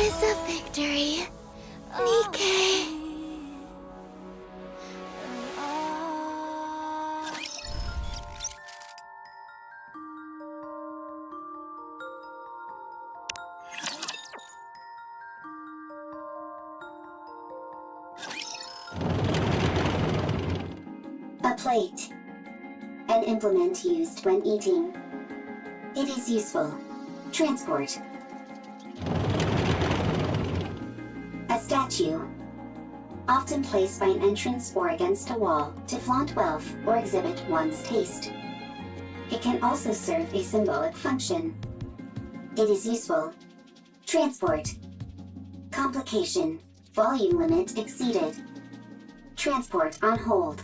is a victory. NIKKE. A plate. An implement used when eating. It is useful. Transport. A statue. Often placed by an entrance or against a wall to flaunt wealth or exhibit one's taste. It can also serve a symbolic function. It is useful. Transport. Complication. Volume limit exceeded. Transport on hold.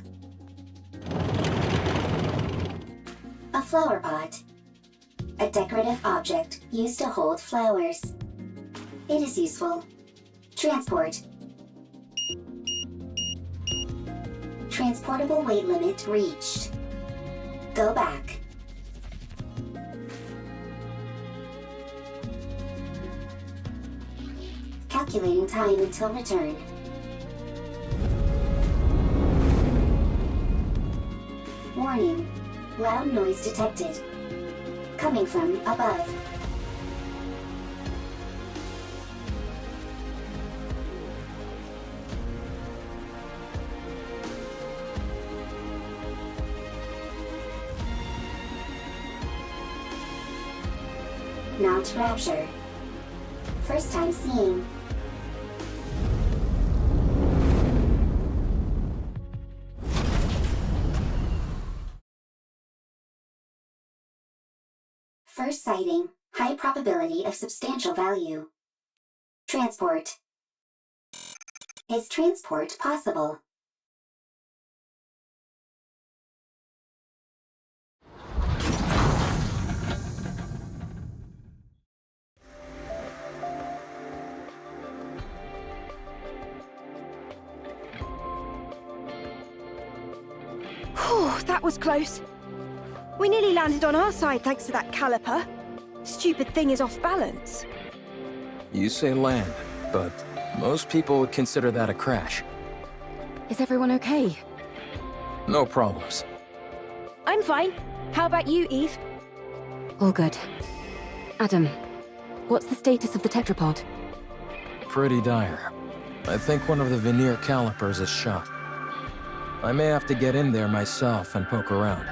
A flower pot. A decorative object used to hold flowers. It is useful. Transport. Transportable weight limit reached. Go back. Calculating time until return. Warning. Loud noise detected. Coming from above. Not rapture. First time seeing. First sighting, high probability of substantial value. Transport. Is transport possible? Whew, that was close. We nearly landed on our side thanks to that caliper. Stupid thing is off balance. You say land, but most people would consider that a crash. Is everyone okay? No problems. I'm fine. How about you, Eve? All good. Adam, what's the status of the tetrapod? Pretty dire. I think one of the veneer calipers is shot. I may have to get in there myself and poke around.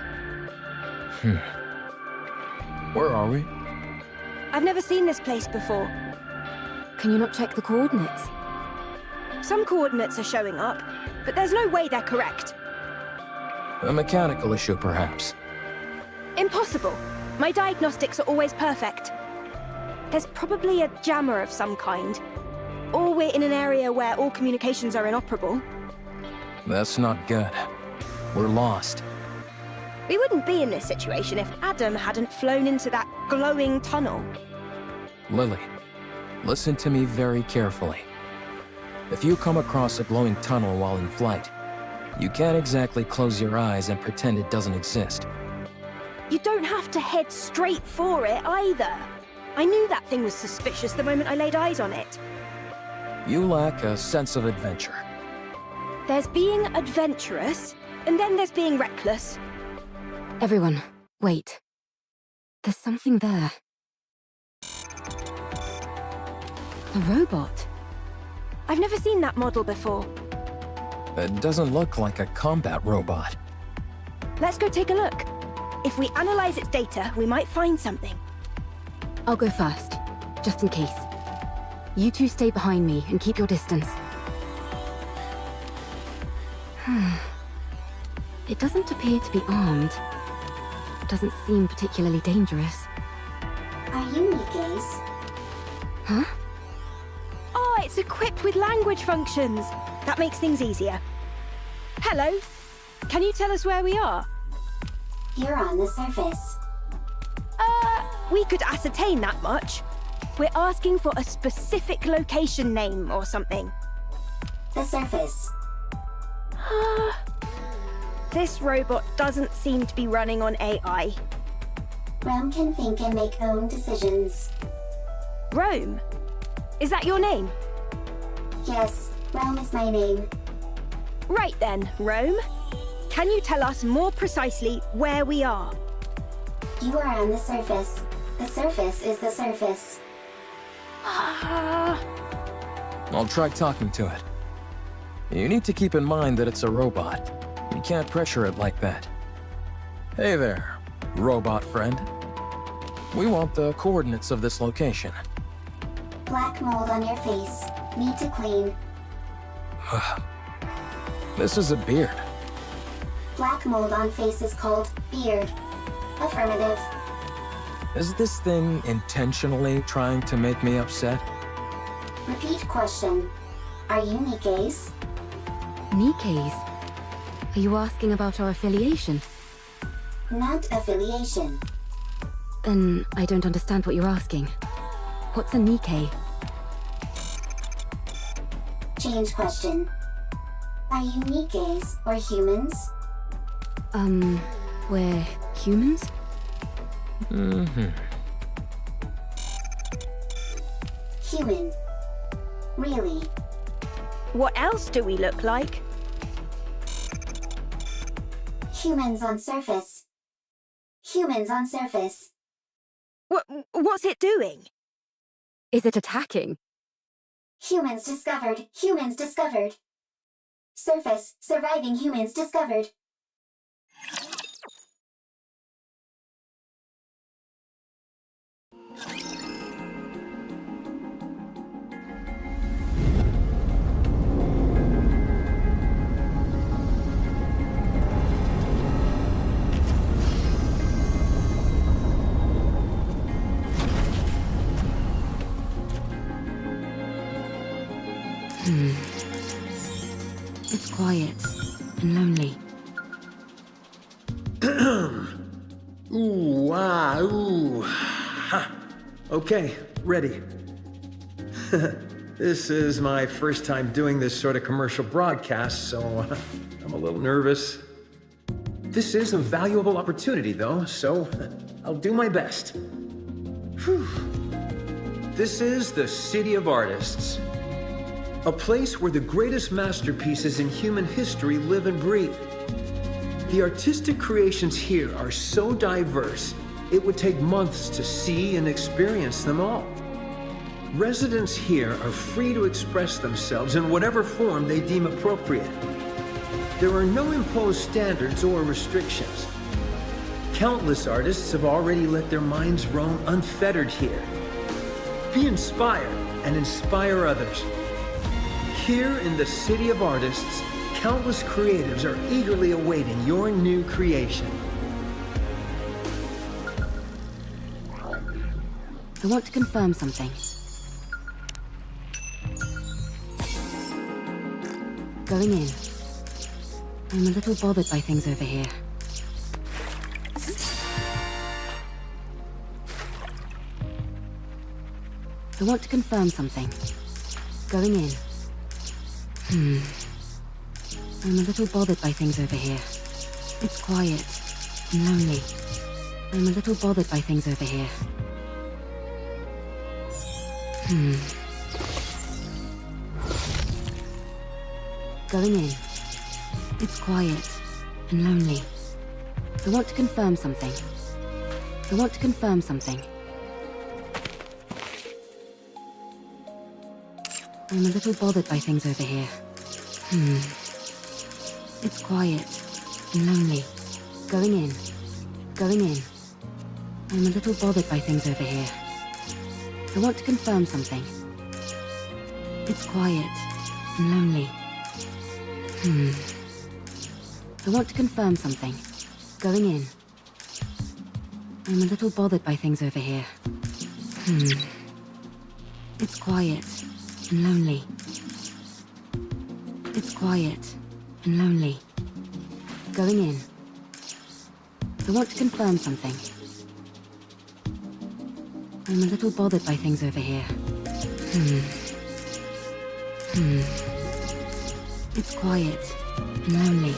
Where are we? I've never seen this place before. Can you not check the coordinates? Some coordinates are showing up, but there's no way they're correct. A mechanical issue, perhaps. Impossible. My diagnostics are always perfect. There's probably a jammer of some kind. Or we're in an area where all communications are inoperable. That's not good. We're lost. We wouldn't be in this situation if Adam hadn't flown into that glowing tunnel. Lily, listen to me very carefully. If you come across a glowing tunnel while in flight, you can't exactly close your eyes and pretend it doesn't exist. You don't have to head straight for it either. I knew that thing was suspicious the moment I laid eyes on it. You lack a sense of adventure. There's being adventurous, and then there's being reckless. Everyone, wait. There's something there. A robot. I've never seen that model before. It doesn't look like a combat robot. Let's go take a look. If we analyze its data, we might find something. I'll go first, just in case. You two stay behind me and keep your distance. It doesn't appear to be armed. Doesn't seem particularly dangerous. Are you NIKKE's? Huh? Oh, it's equipped with language functions. That makes things easier. Hello. Can you tell us where we are? You're on the surface. We could ascertain that much. We're asking for a specific location name or something. The surface. This robot doesn't seem to be running on AI. Rome can think and make own decisions. Rome? Is that your name? Yes, Rome is my name. Right then, Rome. Can you tell us more precisely where we are? You are on the surface. The surface is the surface. I'll try talking to it. You need to keep in mind that it's a robot. You can't pressure it like that. Hey there, robot friend. We want the coordinates of this location. Black mold on your face. Need to clean. This is a beard. Black mold on face is called beard. Affirmative. Is this thing intentionally trying to make me upset? Repeat question. Are you NIKKE's? NIKKE's? Are you asking about our affiliation? Not affiliation. Then I don't understand what you're asking. What's a NIKKE? Change question. Are you NIKKE's or humans? We're humans? Human. Really? What else do we look like? Humans on surface. Humans on surface. What's it doing? Is it attacking? Humans discovered. Humans discovered. Surface. Surviving humans discovered. It's quiet and lonely. Ooh, ah, ooh. Ha. Okay, ready. This is my first time doing this sort of commercial broadcast, so I'm a little nervous. This is a valuable opportunity, though, so I'll do my best. Whew. This is the City of Artists. A place where the greatest masterpieces in human history live and breathe. The artistic creations here are so diverse, it would take months to see and experience them all. Residents here are free to express themselves in whatever form they deem appropriate. There are no imposed standards or restrictions. Countless artists have already let their minds roam unfettered here. Be inspired and inspire others. Here in the City of Artists, countless creatives are eagerly awaiting your new creation. I want to confirm something. Going in. I'm a little bothered by things over here. I want to confirm something. Going in. I'm a little bothered by things over here. It's quiet and lonely. I'm a little bothered by things over here. Going in. It's quiet and lonely. I want to confirm something. I want to confirm something. I'm a little bothered by things over here. It's quiet and lonely. Going in. Going in. I'm a little bothered by things over here. I want to confirm something. It's quiet and lonely. I want to confirm something. Going in. I'm a little bothered by things over here. It's quiet and lonely. It's quiet and lonely. Going in. I want to confirm something. I'm a little bothered by things over here. It's quiet and lonely.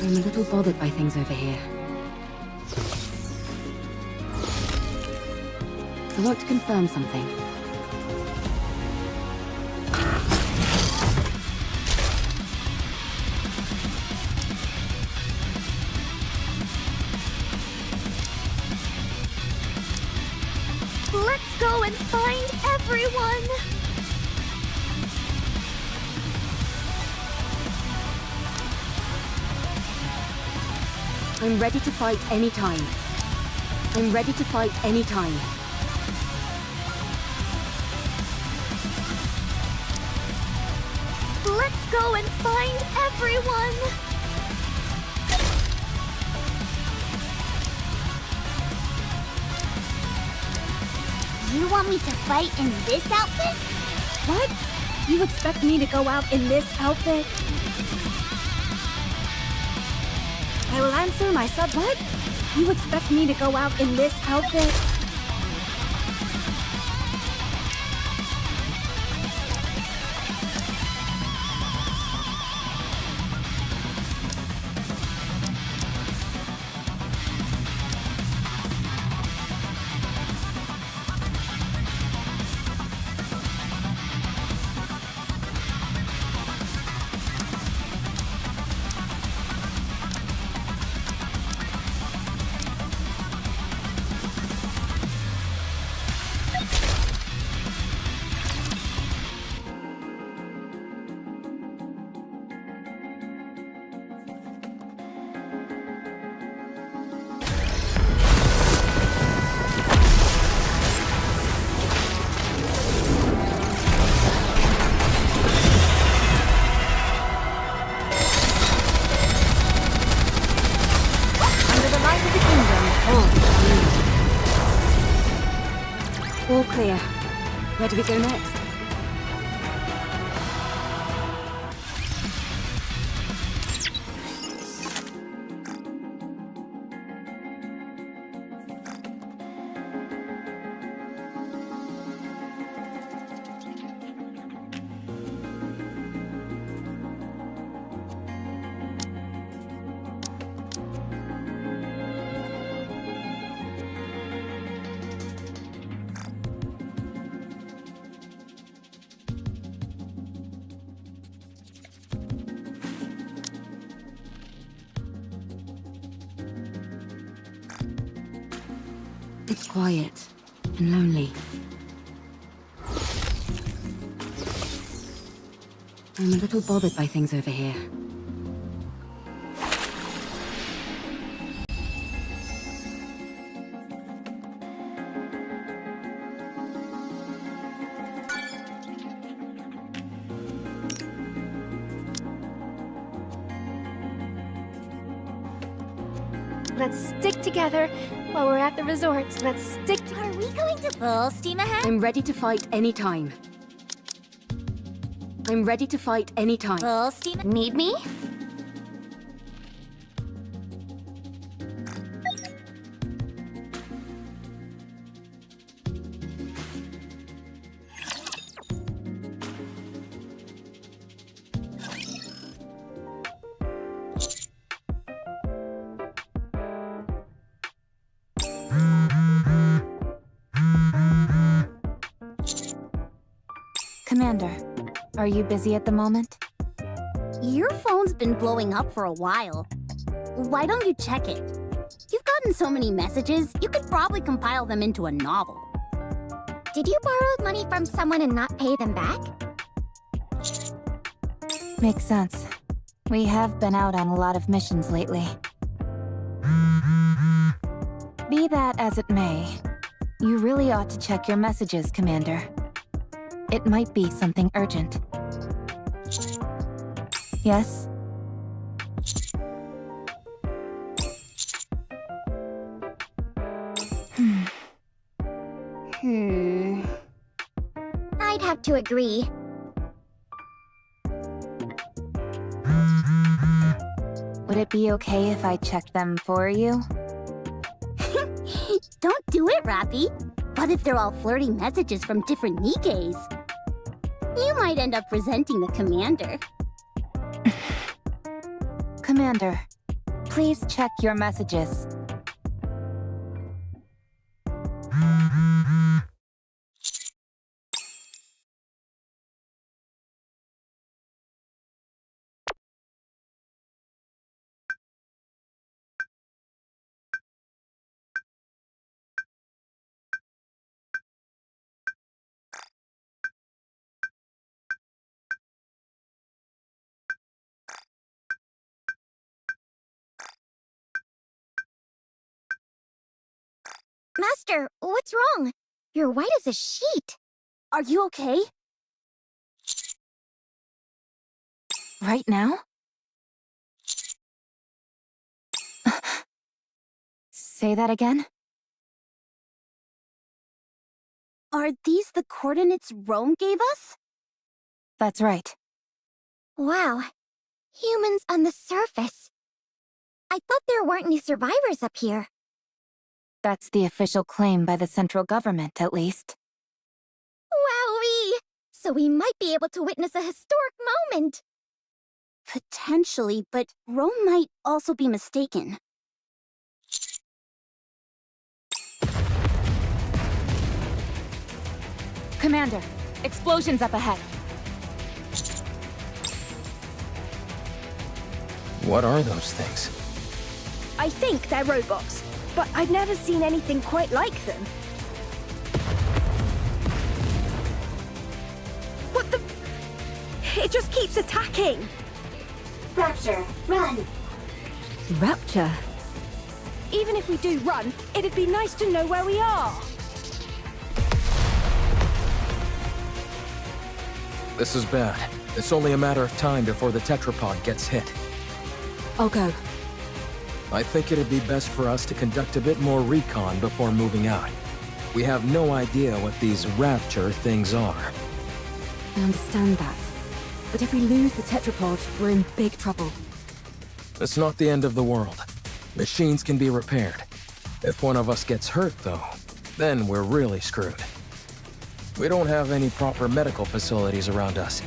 I'm a little bothered by things over here. I want to confirm something. Let's go and find everyone! I'm ready to fight anytime. I'm ready to fight anytime. Let's go and find everyone! You want me to fight in this outfit? What? You expect me to go out in this outfit? I will answer my sub. What? You expect me to go out in this outfit? All clear. Where do we go next? It's quiet and lonely. I'm a little bothered by things over here. Let's stick together while we're at the resort. Let's stick to... Are we going to full steam ahead? I'm ready to fight anytime. I'm ready to fight anytime. Full steam... Need me? Commander, are you busy at the moment? Your phone's been blowing up for a while. Why don't you check it? You've gotten so many messages, you could probably compile them into a novel. Did you borrow money from someone and not pay them back? Makes sense. We have been out on a lot of missions lately. Be that as it may, you really ought to check your messages, Commander. It might be something urgent. Yes? I'd have to agree. Would it be okay if I checked them for you? Don't do it, Rappy. What if they're all flirty messages from different NIKKEs? You might end up resenting the commander. Commander, please check your messages. Master, what's wrong? You're white as a sheet. Are you okay? Right now? Say that again? Are these the coordinates Rome gave us? That's right. Wow. Humans on the surface. I thought there weren't any survivors up here. That's the official claim by the central government, at least. Wowee! So we might be able to witness a historic moment. Potentially, but Rome might also be mistaken. Commander, explosions up ahead. What are those things? I think they're robots, but I've never seen anything quite like them. What the... It just keeps attacking! Rapture, run! Rapture? Even if we do run, it'd be nice to know where we are. This is bad. It's only a matter of time before the tetrapod gets hit. I'll go. I think it'd be best for us to conduct a bit more recon before moving out. We have no idea what these rapture things are. I understand that. But if we lose the tetrapod, we're in big trouble. It's not the end of the world. Machines can be repaired. If one of us gets hurt, though, then we're really screwed. We don't have any proper medical facilities around us.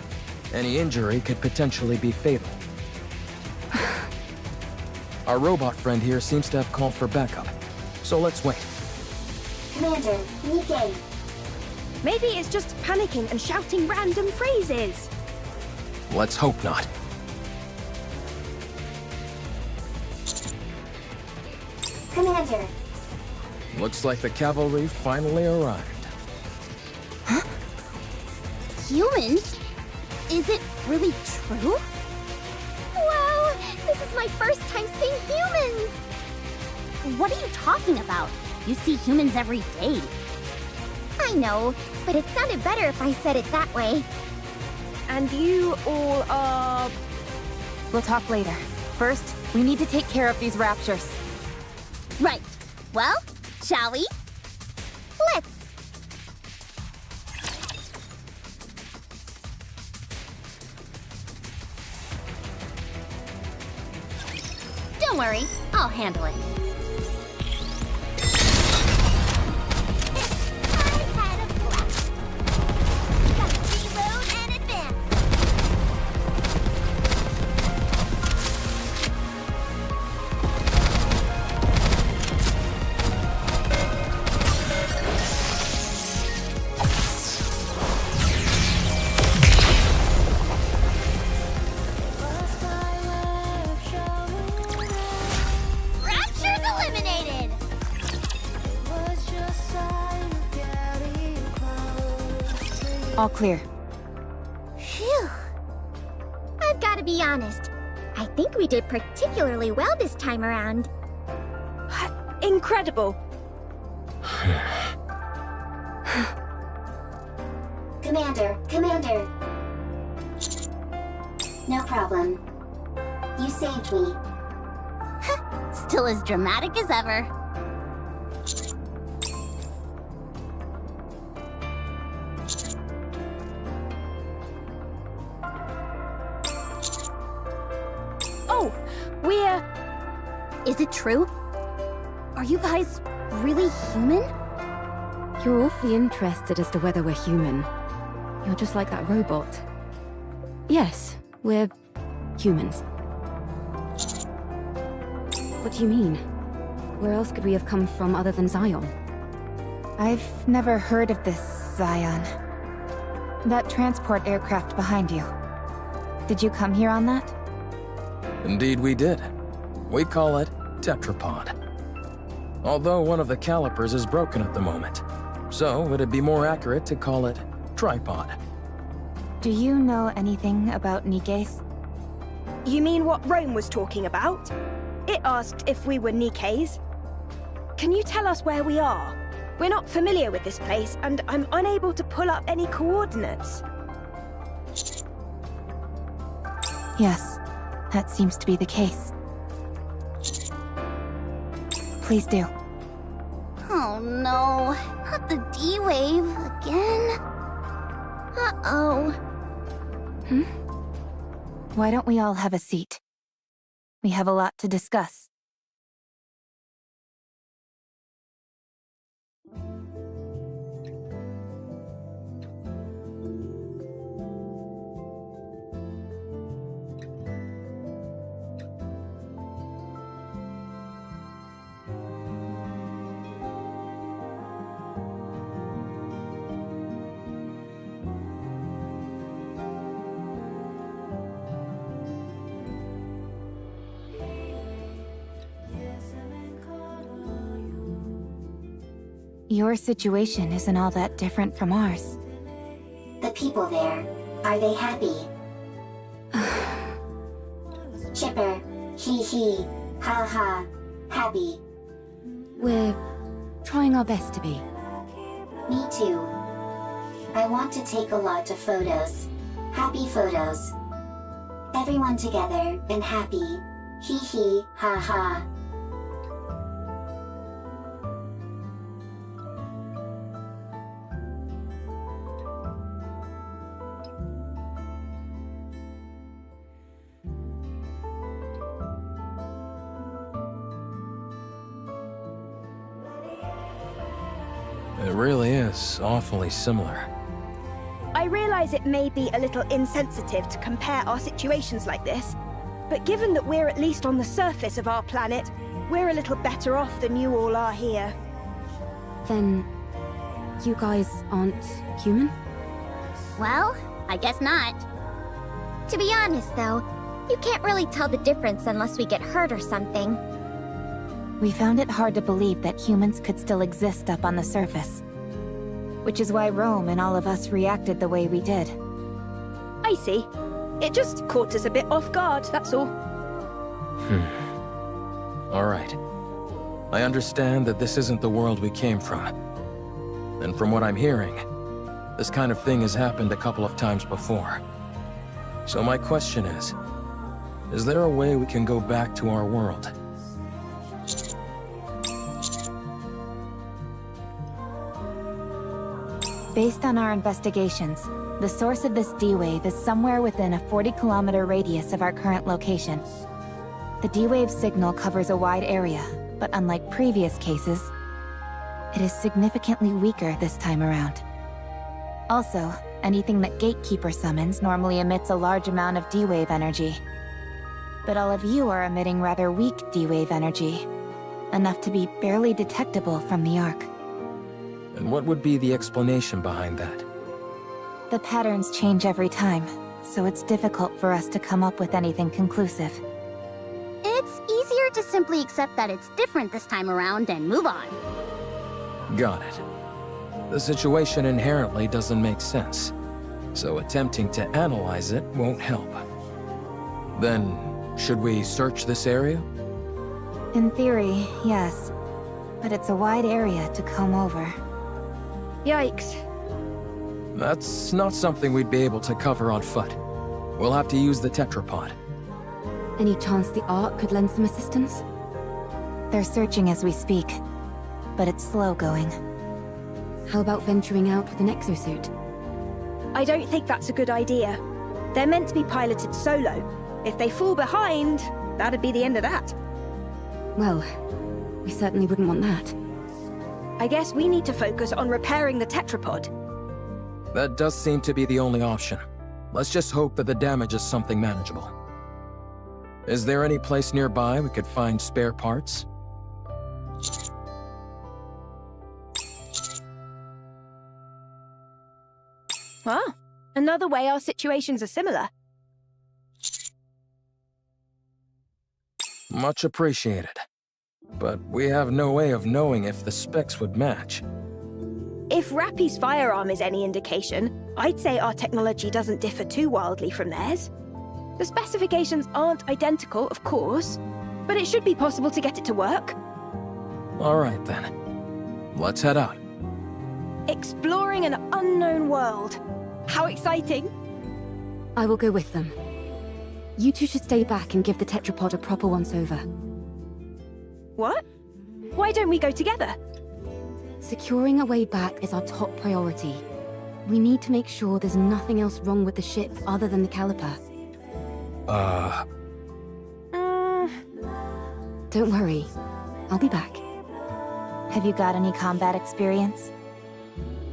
Any injury could potentially be fatal. Our robot friend here seems to have called for backup, so let's wait. Commander, NIKKE. Maybe it's just panicking and shouting random phrases. Let's hope not. Commander, Looks like the cavalry finally arrived. Humans? Is it really true? Wow! This is my first time seeing humans! What are you talking about? You see humans every day. I know, but it sounded better if I said it that way. And you all are... We'll talk later. First, we need to take care of these raptures. Right. Well, shall we? Let's. Don't worry, I'll handle it. I had a blast. Gotta reload and advance. Rapture's eliminated! All clear. Phew. I've got to be honest. I think we did particularly well this time around. Incredible. Commander. No problem. You saved me. Still as dramatic as ever. Oh, we're... Is it true? Are you guys really human? You're awfully interested as to whether we're human. You're just like that robot. Yes, we're humans. What do you mean? Where else could we have come from other than Zion? I've never heard of this Zion. That transport aircraft behind you. Did you come here on that? Indeed we did. We call it tetrapod. Although one of the calipers is broken at the moment, so it'd be more accurate to call it tripod. Do you know anything about NIKKE's? You mean what Rome was talking about? It asked if we were NIKKE's. Can you tell us where we are? We're not familiar with this place, and I'm unable to pull up any coordinates. Yes, that seems to be the case. Please do. Oh no, not the D-Wave again. Uh-oh. Why don't we all have a seat? We have a lot to discuss. Your situation isn't all that different from ours. The people there, are they happy? Chipper, hee hee, ha ha, happy. We're trying our best to be. Me too. I want to take a lot of photos. Happy photos. Everyone together and happy. Hee hee, ha ha. It really is awfully similar. I realize it may be a little insensitive to compare our situations like this, but given that we're at least on the surface of our planet, we're a little better off than you all are here. Then, you guys aren't human? Well, I guess not. To be honest, though, you can't really tell the difference unless we get hurt or something. We found it hard to believe that humans could still exist up on the surface. Which is why Rome and all of us reacted the way we did. I see. It just caught us a bit off guard, that's all. All right. I understand that this isn't the world we came from. And from what I'm hearing, this kind of thing has happened a couple of times before. So my question is there a way we can go back to our world? Based on our investigations, the source of this D-Wave is somewhere within a 40-kilometer radius of our current location. The D-Wave signal covers a wide area, but unlike previous cases, it is significantly weaker this time around. Also, anything that Gatekeeper summons normally emits a large amount of D-Wave energy. But all of you are emitting rather weak D-Wave energy, enough to be barely detectable from the Ark. And what would be the explanation behind that? The patterns change every time, so it's difficult for us to come up with anything conclusive. It's easier to simply accept that it's different this time around and move on. Got it. The situation inherently doesn't make sense, so attempting to analyze it won't help. Then, should we search this area? In theory, yes. But it's a wide area to comb over. Yikes. That's not something we'd be able to cover on foot. We'll have to use the tetrapod. Any chance the Ark could lend some assistance? They're searching as we speak, but it's slow going. How about venturing out with an exosuit? I don't think that's a good idea. They're meant to be piloted solo. If they fall behind, that'd be the end of that. Well, we certainly wouldn't want that. I guess we need to focus on repairing the tetrapod. That does seem to be the only option. Let's just hope that the damage is something manageable. Is there any place nearby we could find spare parts? Well, another way our situations are similar. Much appreciated. But we have no way of knowing if the specs would match. If Rappy's firearm is any indication, I'd say our technology doesn't differ too wildly from theirs. The specifications aren't identical, of course, but it should be possible to get it to work. All right then. Let's head out. Exploring an unknown world. How exciting! I will go with them. You two should stay back and give the tetrapod a proper once-over. What? Why don't we go together? Securing a way back is our top priority. We need to make sure there's nothing else wrong with the ship other than the caliper. Don't worry. I'll be back. Have you got any combat experience?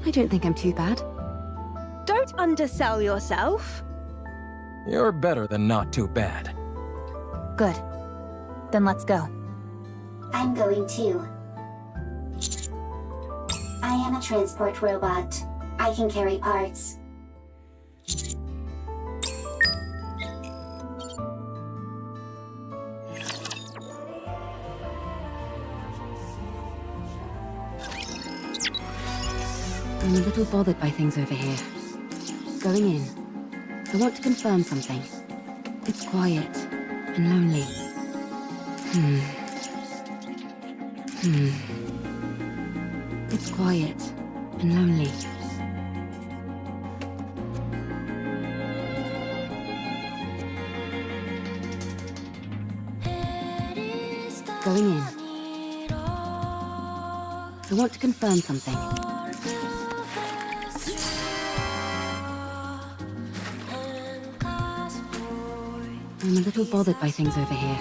I don't think I'm too bad. Don't undersell yourself. You're better than not too bad. Good. Then let's go. I'm going too. I am a transport robot. I can carry parts. I'm a little bothered by things over here. Going in. I want to confirm something. It's quiet and lonely. It's quiet and lonely. Going in. I want to confirm something. I'm a little bothered by things over here.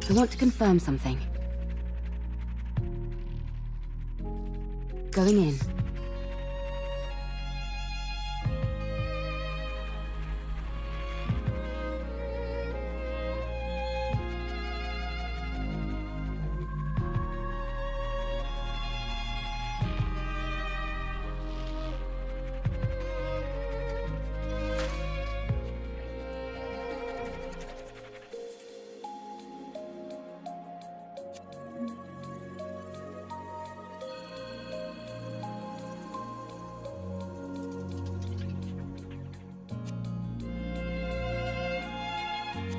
I want to confirm something. Going in.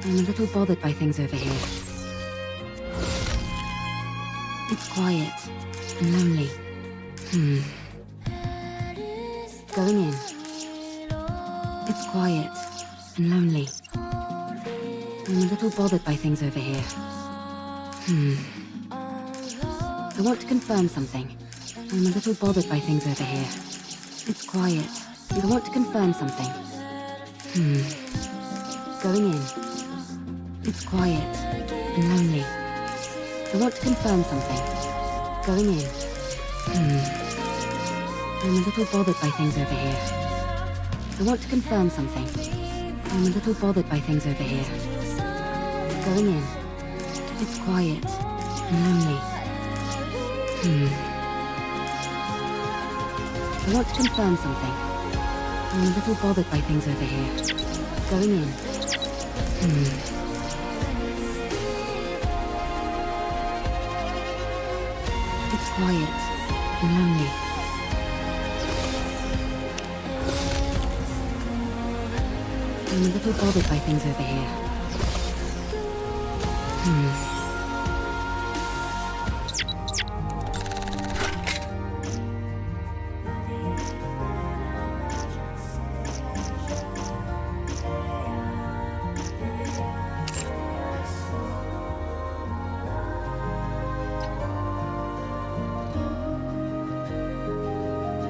I'm a little bothered by things over here. It's quiet and lonely. Going in. It's quiet and lonely. I'm a little bothered by things over here. I want to confirm something. I'm a little bothered by things over here. It's quiet. I want to confirm something. Going in. It's quiet and lonely. I want to confirm something. Going in. I'm a little bothered by things over here. I want to confirm something. I'm a little bothered by things over here. Going in. It's quiet and lonely. I want to confirm something. I'm a little bothered by things over here. Going in. It's quiet and lonely. I'm a little bothered by things over here.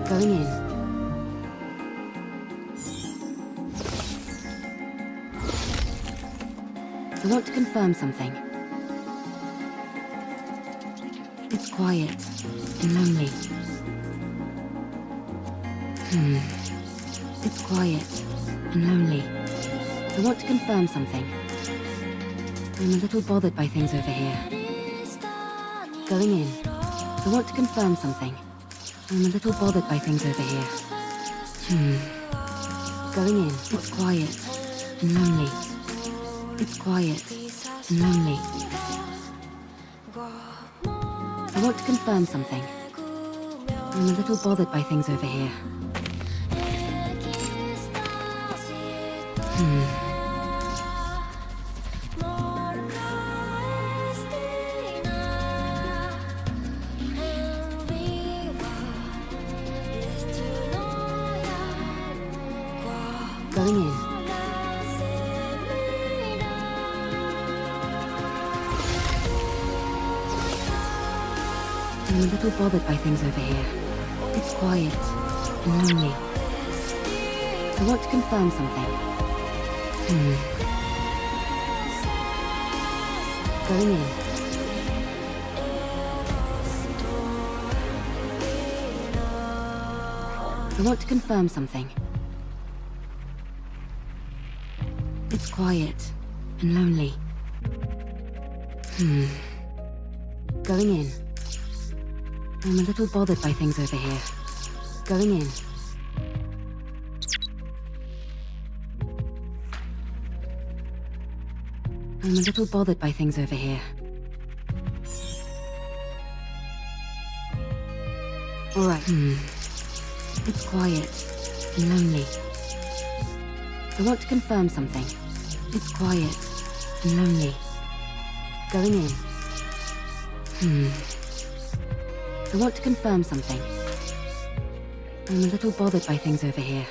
Going in. I want to confirm something. It's quiet and lonely. It's quiet and lonely. I want to confirm something. I'm a little bothered by things over here. Going in. I want to confirm something. I'm a little bothered by things over here. Going in. It's quiet and lonely. It's quiet and lonely. I want to confirm something. I'm a little bothered by things over here. Going in. I'm a little bothered by things over here. It's quiet and lonely. I want to confirm something. Going in. I want to confirm something. It's quiet and lonely. Going in. I'm a little bothered by things over here. Going in. I'm a little bothered by things over here. All right. It's quiet and lonely. I want to confirm something. It's quiet and lonely. Going in. I want to confirm something. I'm a little bothered by things over here.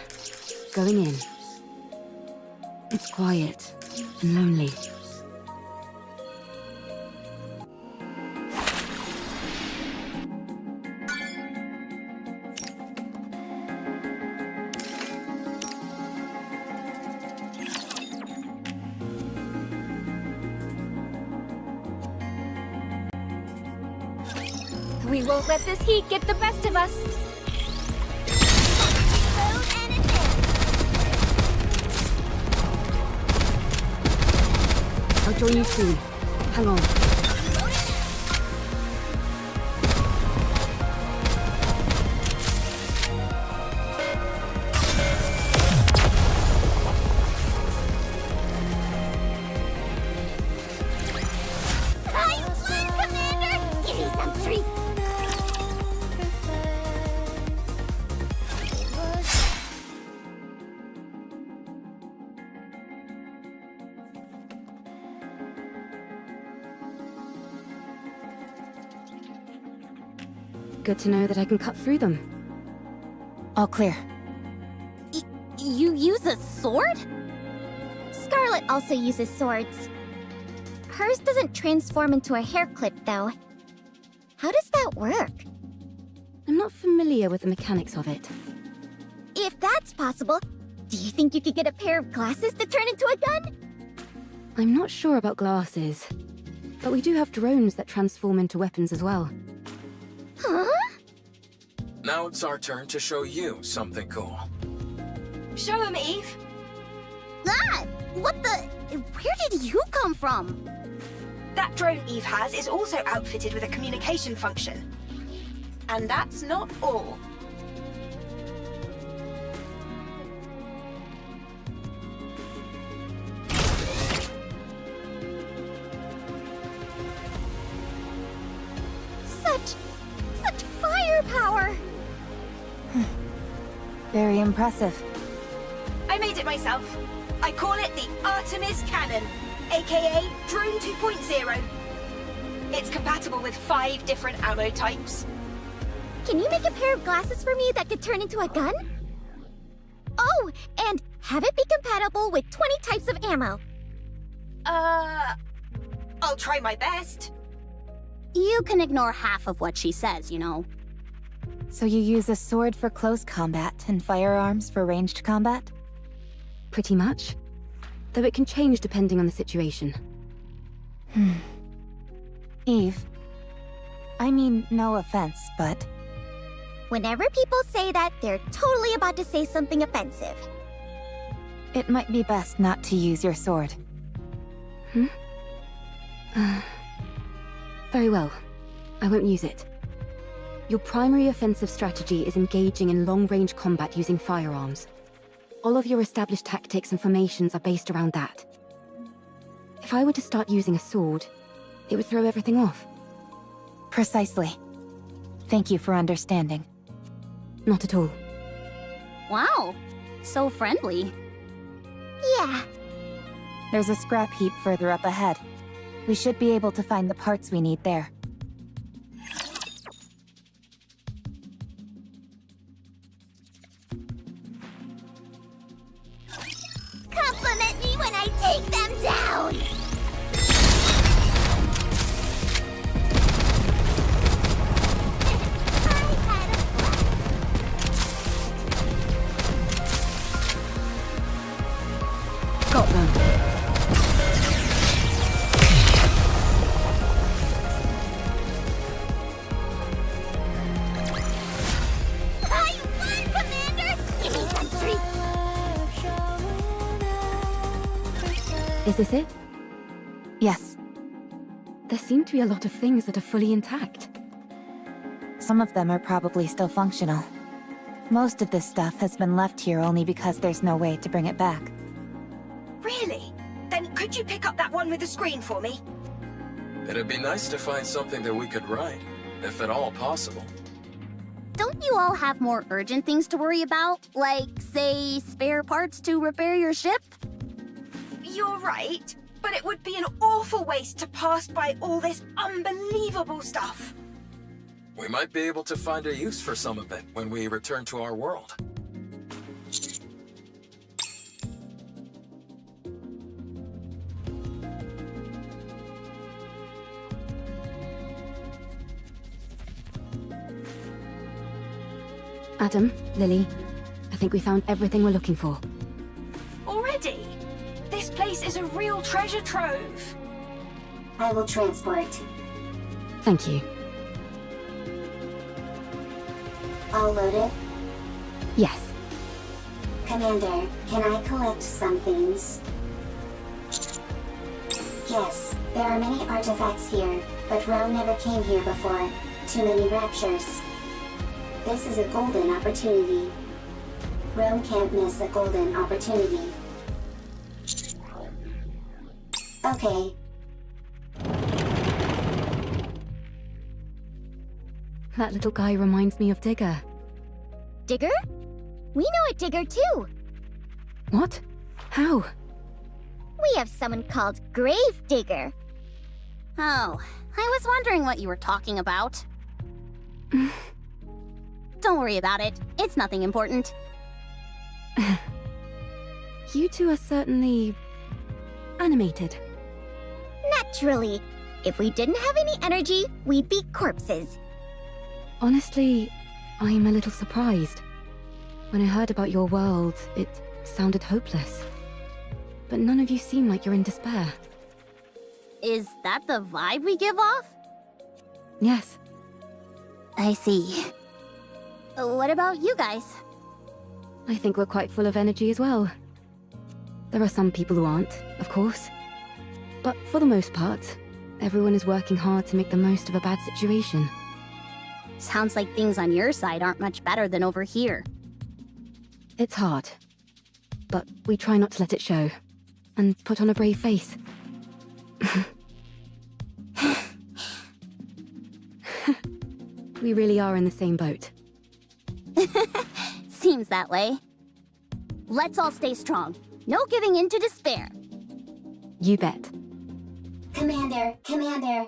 Going in. It's quiet and lonely. We won't let this heat get the best of us. I'll join you soon. Hang on. Good to know that I can cut through them. All clear. You use a sword? Scarlet also uses swords. Hers doesn't transform into a hair clip, though. How does that work? I'm not familiar with the mechanics of it. If that's possible, do you think you could get a pair of glasses to turn into a gun? I'm not sure about glasses, but we do have drones that transform into weapons as well. Huh? Now it's our turn to show you something cool. Show him, Eve. Ah! What the... Where did you come from? That drone Eve has is also outfitted with a communication function. And that's not all. Such firepower! Very impressive. I made it myself. I call it the Artemis Cannon, aka Drone 2.0. It's compatible with 5 different ammo types. Can you make a pair of glasses for me that could turn into a gun? Oh, and have it be compatible with 20 types of ammo. I'll try my best. You can ignore half of what she says, you know. So you use a sword for close combat and firearms for ranged combat? Pretty much. Though it can change depending on the situation. Eve. I mean, no offense, but Whenever people say that, they're totally about to say something offensive. it might be best not to use your sword. Very well. I won't use it. Your primary offensive strategy is engaging in long-range combat using firearms. All of your established tactics and formations are based around that. If I were to start using a sword, it would throw everything off. Precisely. Thank you for understanding. Not at all. Wow, so friendly. Yeah, There's a scrap heap further up ahead. We should be able to find the parts we need there. compliment me when I take them down! Got them. I won, Commander! Give me some treats! Is this it? Yes, There seem to be a lot of things that are fully intact. some of them are probably still functional. Most of this stuff has been left here only because there's no way to bring it back. Really? Then could you pick up that one with the screen for me? It'd be nice to find something that we could ride, if at all possible. Don't you all have more urgent things to worry about? Like, say, spare parts to repair your ship? You're right, but it would be an awful waste to pass by all this unbelievable stuff. We might be able to find a use for some of it when we return to our world. Adam, Lily, I think we found everything we're looking for. Already? This place is a real treasure trove. I will transport. Thank you. All loaded? Yes. Commander, can I collect some things? Yes, there are many artifacts here, but Rome never came here before. Too many raptures. This is a golden opportunity. Rome can't miss a golden opportunity. Okay, That little guy reminds me of Digger. Digger? We know a Digger too. What? How? We have someone called Grave Digger. Oh, I was wondering what you were talking about. Don't worry about it. It's nothing important. You two are certainly animated. Naturally. If we didn't have any energy, we'd be corpses. Honestly, I'm a little surprised. When I heard about your world, it sounded hopeless. But none of you seem like you're in despair. Is that the vibe we give off? Yes. I see. What about you guys? I think we're quite full of energy as well. There are some people who aren't, of course. But for the most part, everyone is working hard to make the most of a bad situation. Sounds like things on your side aren't much better than over here. It's hard. But we try not to let it show. And put on a brave face. We really are in the same boat. Seems that way. Let's all stay strong. No giving in to despair. You bet. Commander, Commander.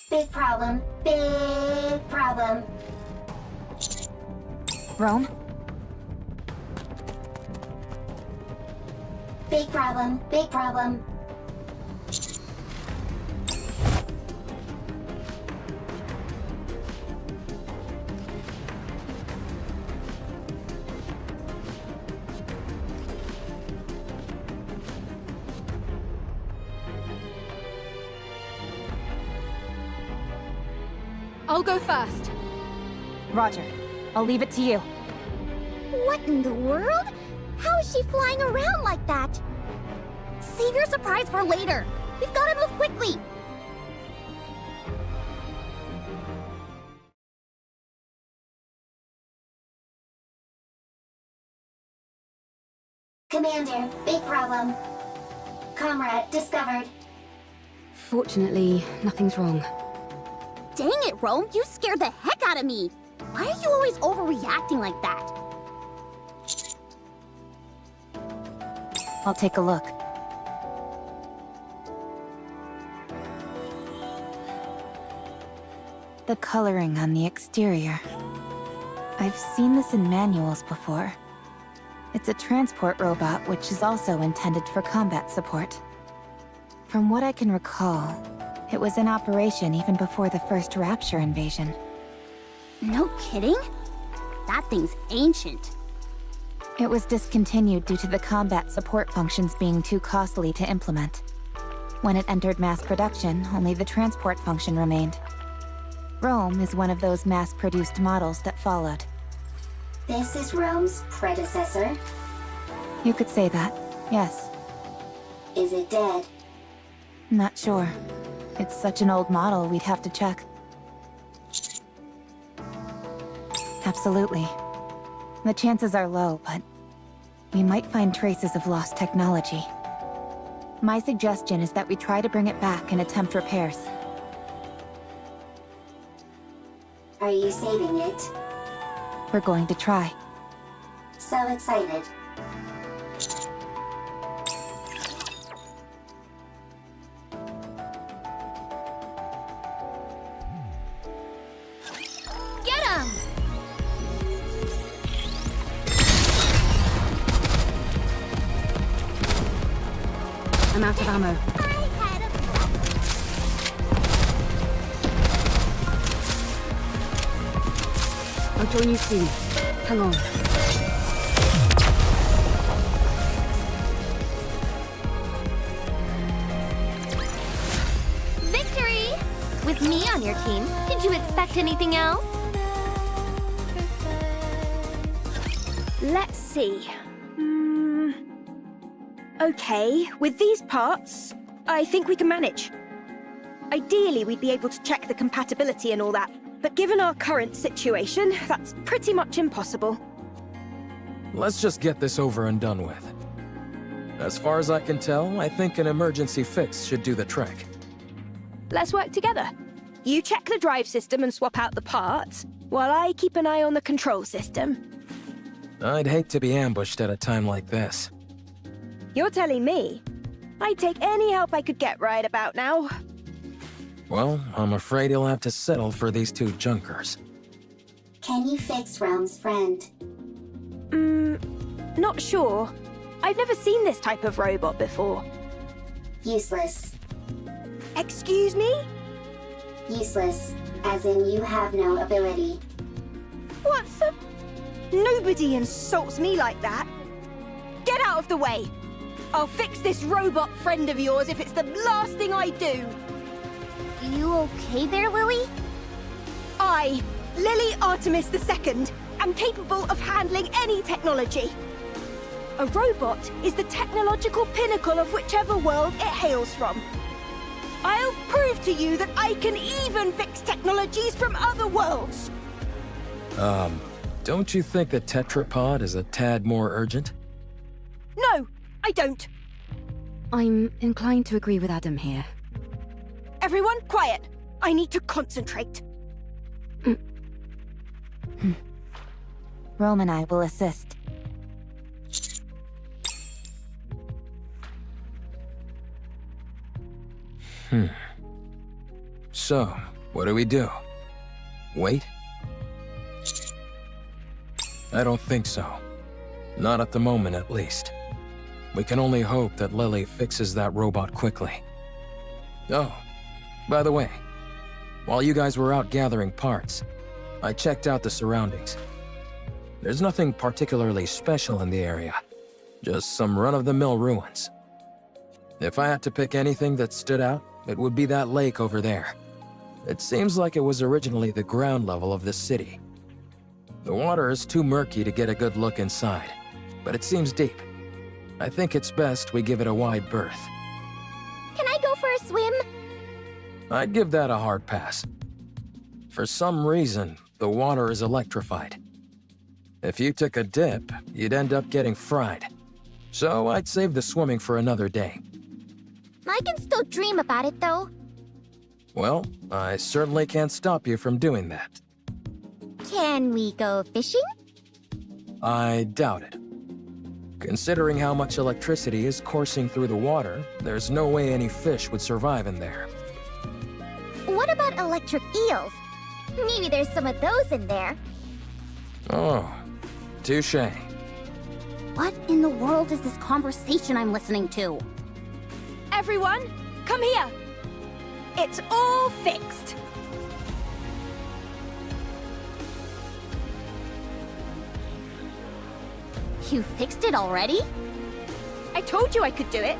Big problem, big problem. Rome? Big problem, big problem. I'll go first. Roger. I'll leave it to you. What in the world? How is she flying around like that? Save your surprise for later. We've got to move quickly. Commander, big problem. Comrade discovered. Fortunately, nothing's wrong. Dang it, Rome. You scared the heck out of me. Why are you always overreacting like that? I'll take a look. The coloring on the exterior. I've seen this in manuals before. It's a transport robot which is also intended for combat support. From what I can recall, it was in operation even before the first Rapture invasion. No kidding? That thing's ancient. It was discontinued due to the combat support functions being too costly to implement. When it entered mass production, only the transport function remained. Rome is one of those mass-produced models that followed. This is Rome's predecessor. You could say that, yes. Is it dead? Not sure. It's such an old model, we'd have to check. Absolutely. The chances are low, but we might find traces of lost technology. My suggestion is that we try to bring it back and attempt repairs. Are you saving it? We're going to try. So excited. Get him! I'm out of ammo. I'll join you soon. Hang on. Victory! With me on your team, did you expect anything else? Let's see. Okay, with these parts, I think we can manage. Ideally, we'd be able to check the compatibility and all that, but given our current situation, that's pretty much impossible. Let's just get this over and done with. As far as I can tell, I think an emergency fix should do the trick. Let's work together. You check the drive system and swap out the parts, while I keep an eye on the control system. I'd hate to be ambushed at a time like this. You're telling me? I'd take any help I could get right about now. Well, I'm afraid you'll have to settle for these two junkers. Can you fix Rome's friend? Not sure. I've never seen this type of robot before. Useless. Excuse me? Useless, as in you have no ability. What the? Nobody insults me like that. Get out of the way. I'll fix this robot friend of yours if it's the last thing I do. You okay there, Lily? I, Lily Artemis II, am capable of handling any technology. A robot is the technological pinnacle of whichever world it hails from. I'll prove to you that I can even fix technologies from other worlds. Don't you think the tetrapod is a tad more urgent? No, I don't. I'm inclined to agree with Adam here. Everyone, quiet. I need to concentrate. Rome and I will assist. So, what do we do? Wait? I don't think so. Not at the moment, at least. We can only hope that Lily fixes that robot quickly. Oh, by the way, while you guys were out gathering parts, I checked out the surroundings. There's nothing particularly special in the area, just some run-of-the-mill ruins. If I had to pick anything that stood out, it would be that lake over there. It seems like it was originally the ground level of this city. The water is too murky to get a good look inside, but it seems deep. I think it's best we give it a wide berth. Can I go for a swim? I'd give that a hard pass. For some reason, the water is electrified. If you took a dip, you'd end up getting fried. So I'd save the swimming for another day. I can still dream about it, though. Well, I certainly can't stop you from doing that. Can we go fishing? I doubt it. Considering how much electricity is coursing through the water, there's no way any fish would survive in there. What about electric eels? Maybe there's some of those in there. Oh, touché. What in the world is this conversation I'm listening to? Everyone, come here. It's all fixed. You fixed it already? I told you I could do it.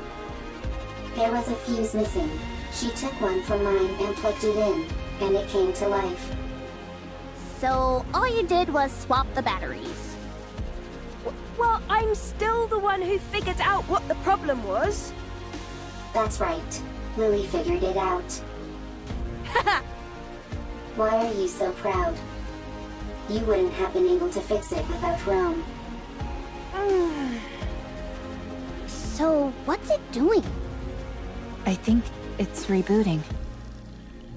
There was a fuse missing. She took one from mine and plugged it in, and it came to life. So all you did was swap the batteries. Well, I'm still the one who figured out what the problem was. That's right. Lily figured it out. Why are you so proud? You wouldn't have been able to fix it without Rome. So what's it doing? I think it's rebooting.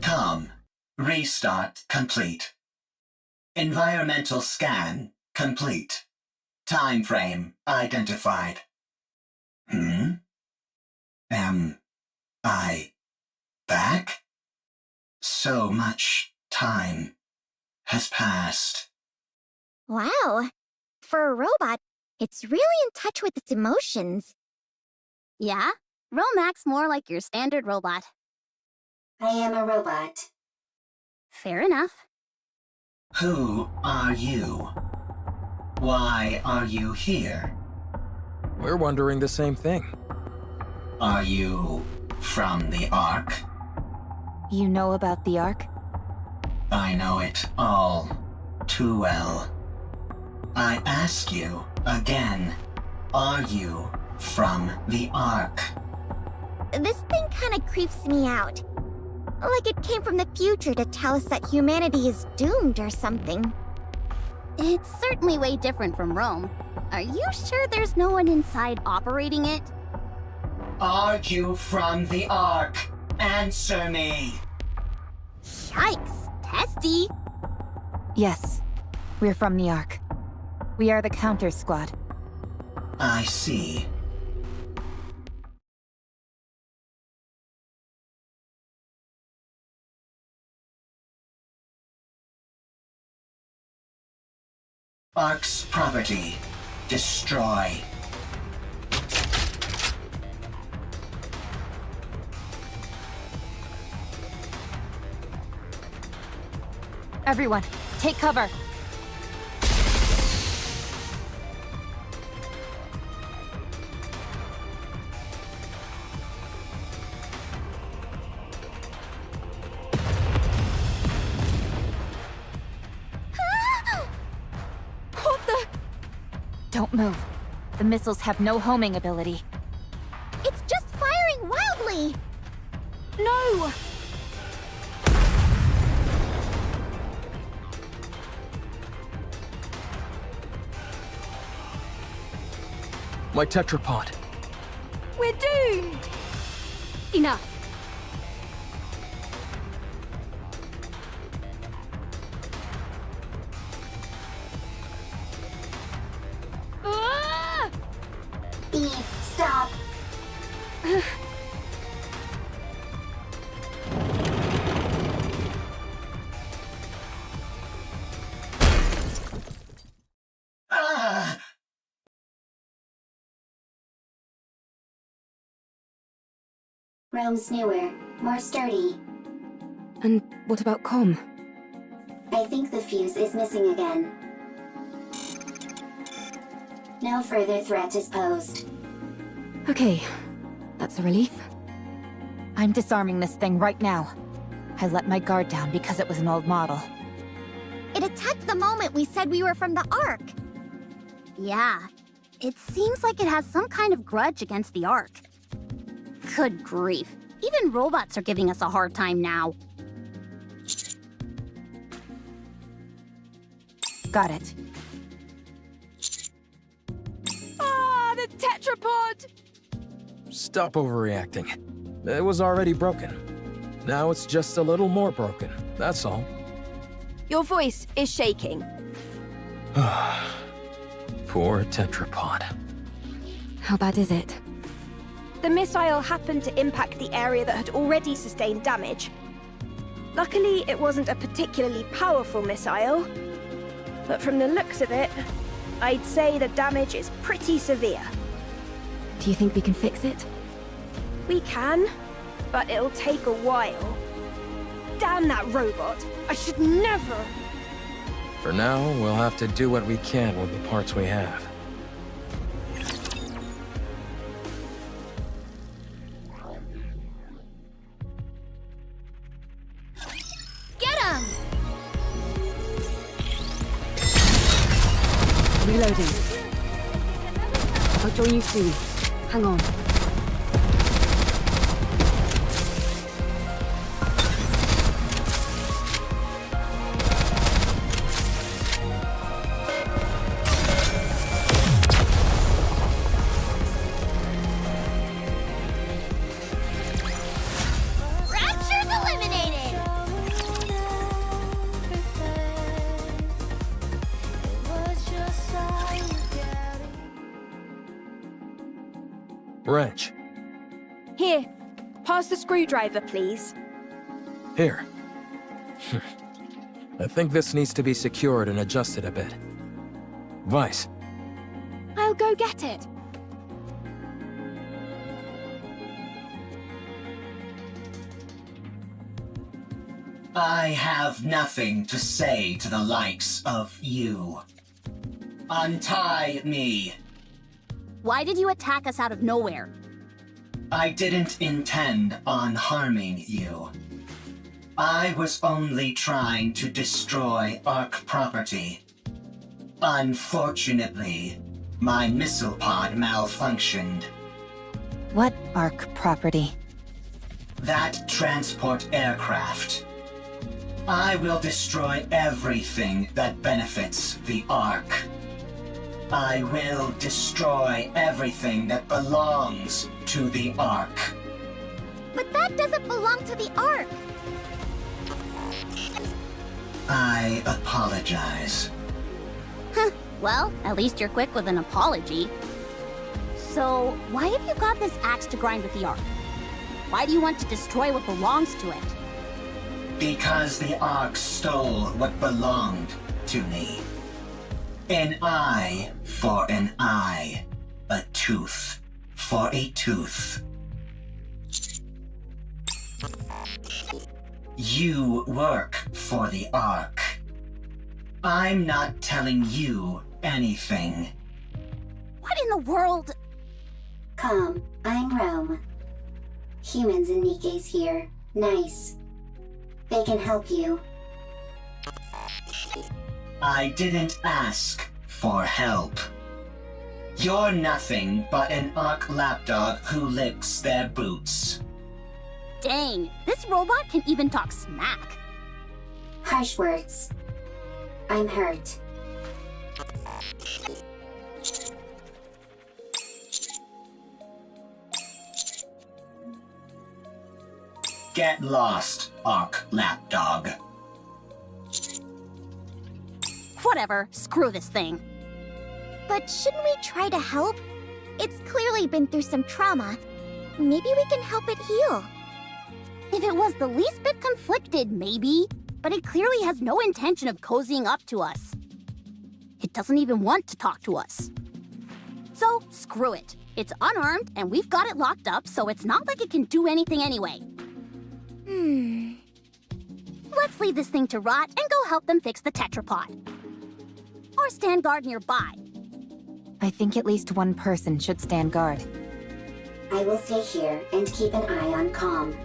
Com. Restart complete. Environmental scan complete. Time frame identified. Am I back? So much time has passed. Wow. For a robot, it's really in touch with its emotions. Yeah? Romac's more like your standard robot. I am a robot. Fair enough. Who are you? Why are you here? We're wondering the same thing. Are you from the Ark? You know about the Ark? I know it all too well. I ask you again, are you from the Ark? This thing kinda creeps me out. Like it came from the future to tell us that humanity is doomed or something. It's certainly way different from Rome. Are you sure there's no one inside operating it? Are you from the Ark? Answer me! Yikes, testy. Yes, we're from the Ark. We are the counter squad. I see. Ark's property. Destroy. Everyone, take cover. What the? Don't move. The missiles have no homing ability. It's just firing wildly! No! My tetrapod. We're doomed! Enough. Ah! Eve, stop! Ah! Rome's newer, more sturdy. And what about Com? I think the fuse is missing again. No further threat is posed. Okay, that's a relief. I'm disarming this thing right now. I let my guard down because it was an old model. It attacked the moment we said we were from the Ark. Yeah, it seems like it has some kind of grudge against the Ark. Good grief. Even robots are giving us a hard time now. Got it. Ah, the tetrapod! Stop overreacting. It was already broken. Now it's just a little more broken, that's all. Your voice is shaking. Poor tetrapod. How bad is it? The missile happened to impact the area that had already sustained damage. Luckily, it wasn't a particularly powerful missile. But from the looks of it, I'd say the damage is pretty severe. Do you think we can fix it? We can, but it'll take a while. Damn that robot! I should never... For now, we'll have to do what we can with the parts we have. Get him! Reloading. I'll join you soon. Hang on. Rapture's eliminated! Wrench. Here, pass the screwdriver, please. Here. I think this needs to be secured and adjusted a bit. Vice. I'll go get it. I have nothing to say to the likes of you. Untie me. Why did you attack us out of nowhere? I didn't intend on harming you. I was only trying to destroy Ark property. Unfortunately, my missile pod malfunctioned. What Ark property? That transport aircraft. I will destroy everything that benefits the Ark. I will destroy everything that belongs to the Ark. But that doesn't belong to the Ark. I apologize. Huh, well, at least you're quick with an apology. So, why have you got this axe to grind with the Ark? Why do you want to destroy what belongs to it? Because the Ark stole what belonged to me. An eye for an eye. A tooth for a tooth. You work for the Ark. I'm not telling you anything. What in the world? Calm, I'm Rome. Humans and NIKKE's here. Nice. They can help you. I didn't ask for help. You're nothing but an Ark lapdog who licks their boots. Dang, this robot can even talk smack. Harsh words. I'm hurt. Get lost, Ark lapdog. Whatever, screw this thing. But shouldn't we try to help? It's clearly been through some trauma. Maybe we can help it heal. If it was the least bit conflicted, maybe. But it clearly has no intention of cozying up to us. It doesn't even want to talk to us. So, screw it. It's unarmed, and we've got it locked up, so it's not like it can do anything anyway. Let's leave this thing to rot and go help them fix the tetrapod. Or stand guard nearby. I think at least one person should stand guard. I will stay here and keep an eye on Calm.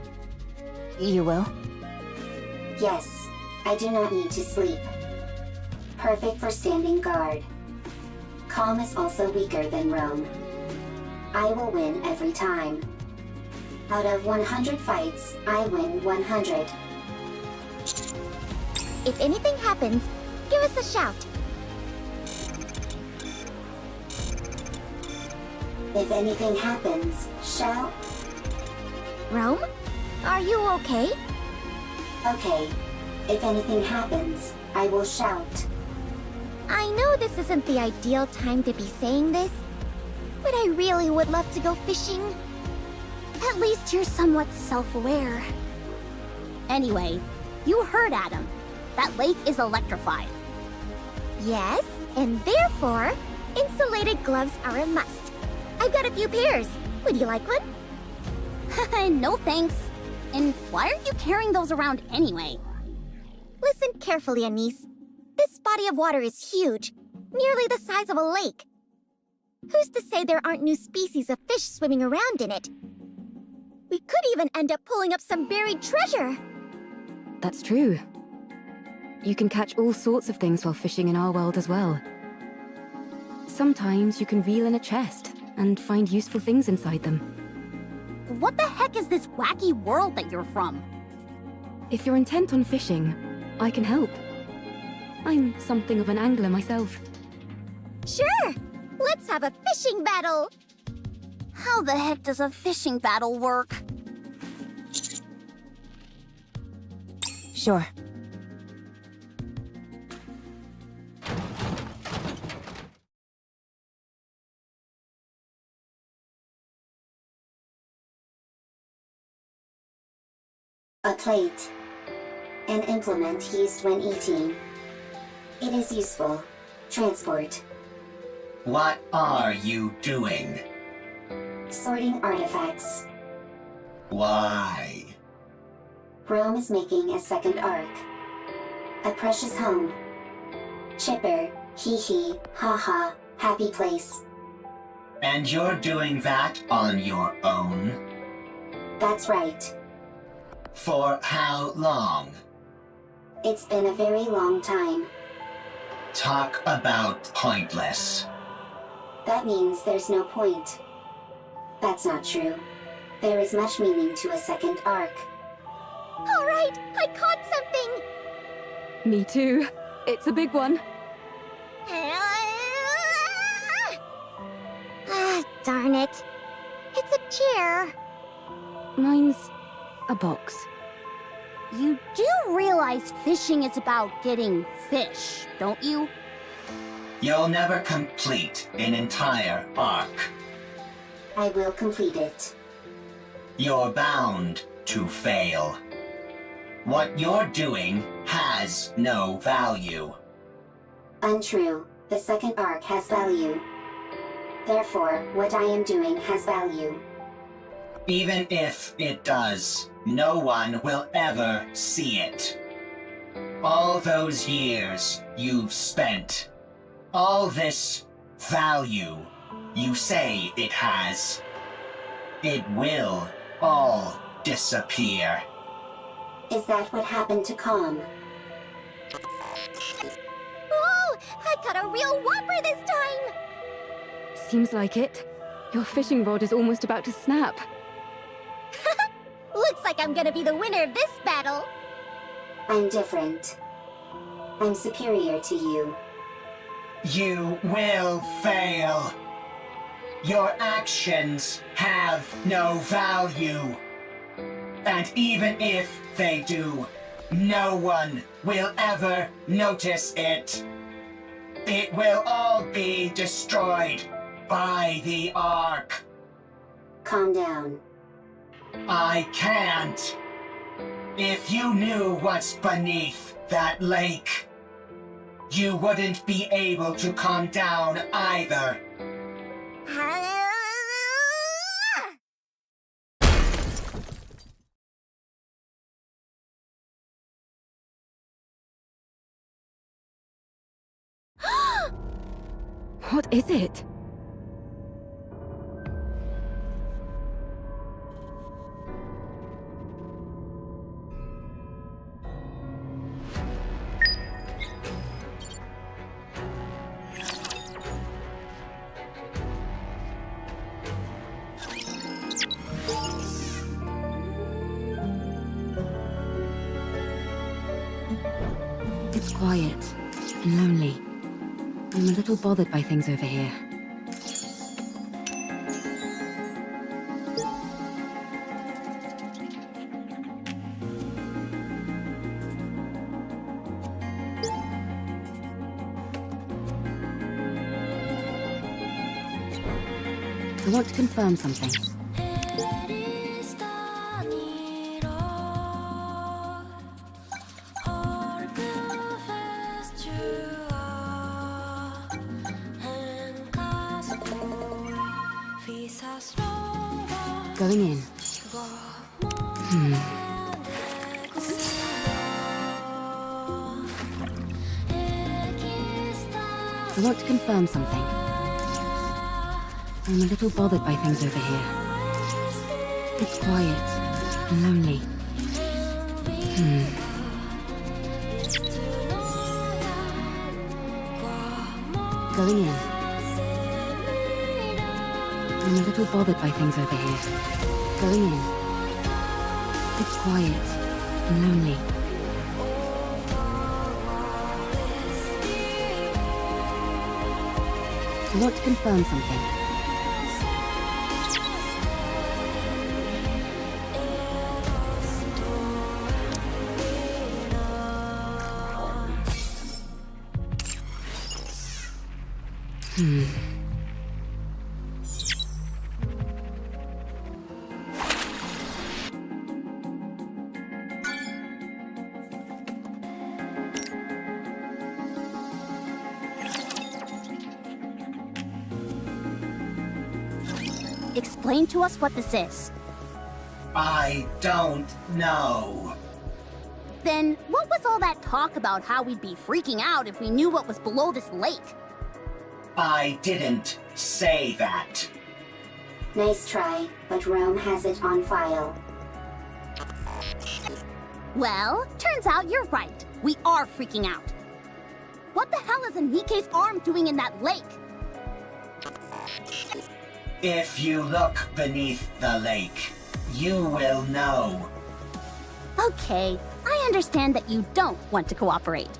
You will? Yes, I do not need to sleep. Perfect for standing guard. Calm is also weaker than Rome. I will win every time. Out of 100 fights, I win 100. If anything happens, give us a shout. If anything happens, shout. Rome? Are you okay? Okay. If anything happens, I will shout. I know this isn't the ideal time to be saying this, but I really would love to go fishing. At least you're somewhat self-aware. Anyway, you heard Adam. That lake is electrified. Yes, and therefore, insulated gloves are a must. I've got a few pairs. Would you like one? No thanks. And why are you carrying those around anyway? Listen carefully, Anise. This body of water is huge, nearly the size of a lake. Who's to say there aren't new species of fish swimming around in it? We could even end up pulling up some buried treasure. That's true. You can catch all sorts of things while fishing in our world as well. Sometimes you can reel in a chest and find useful things inside them. What the heck is this wacky world that you're from? If you're intent on fishing, I can help. I'm something of an angler myself. Sure! Let's have a fishing battle! How the heck does a fishing battle work? Sure. A plate. An implement used when eating. It is useful. Transport. What are you doing? Sorting artifacts. Why? Rome is making a second arc. A precious home. Chipper, hee hee, ha ha, happy place. And you're doing that on your own? That's right. For how long? It's been a very long time. Talk about pointless. That means there's no point. That's not true. There is much meaning to a second arc. All right, I caught something! Me too. It's a big one. Ah, darn it. It's a chair. Mine's a box. You do realize fishing is about getting fish, don't you? You'll never complete an entire arc. I will complete it. You're bound to fail. What you're doing has no value. Untrue. The second arc has value. Therefore, what I am doing has value. Even if it does, no one will ever see it. All those years you've spent, all this value you say it has, it will all disappear. Is that what happened to Calm? Oh, I caught a real whopper this time! Seems like it. Your fishing rod is almost about to snap. Looks like I'm gonna be the winner of this battle. I'm different. I'm superior to you. You will fail. Your actions have no value. And even if they do, no one will ever notice it. It will all be destroyed by the Ark. Calm down. I can't. If you knew what's beneath that lake, you wouldn't be able to calm down either. What is it? quiet and lonely. I'm a little bothered by things over here. I want to confirm something. Going in. I want to confirm something. I'm a little bothered by things over here. It's quiet and lonely. Going in. I'm a little bothered by things over here. Going in. It's quiet and lonely. I want to confirm something. Explain to us what this is. I don't know. Then, what was all that talk about how we'd be freaking out if we knew what was below this lake? I didn't say that. Nice try, but Rome has it on file. Well, turns out you're right. We are freaking out. What the hell is NIKKE's arm doing in that lake? If you look beneath the lake, you will know. Okay, I understand that you don't want to cooperate.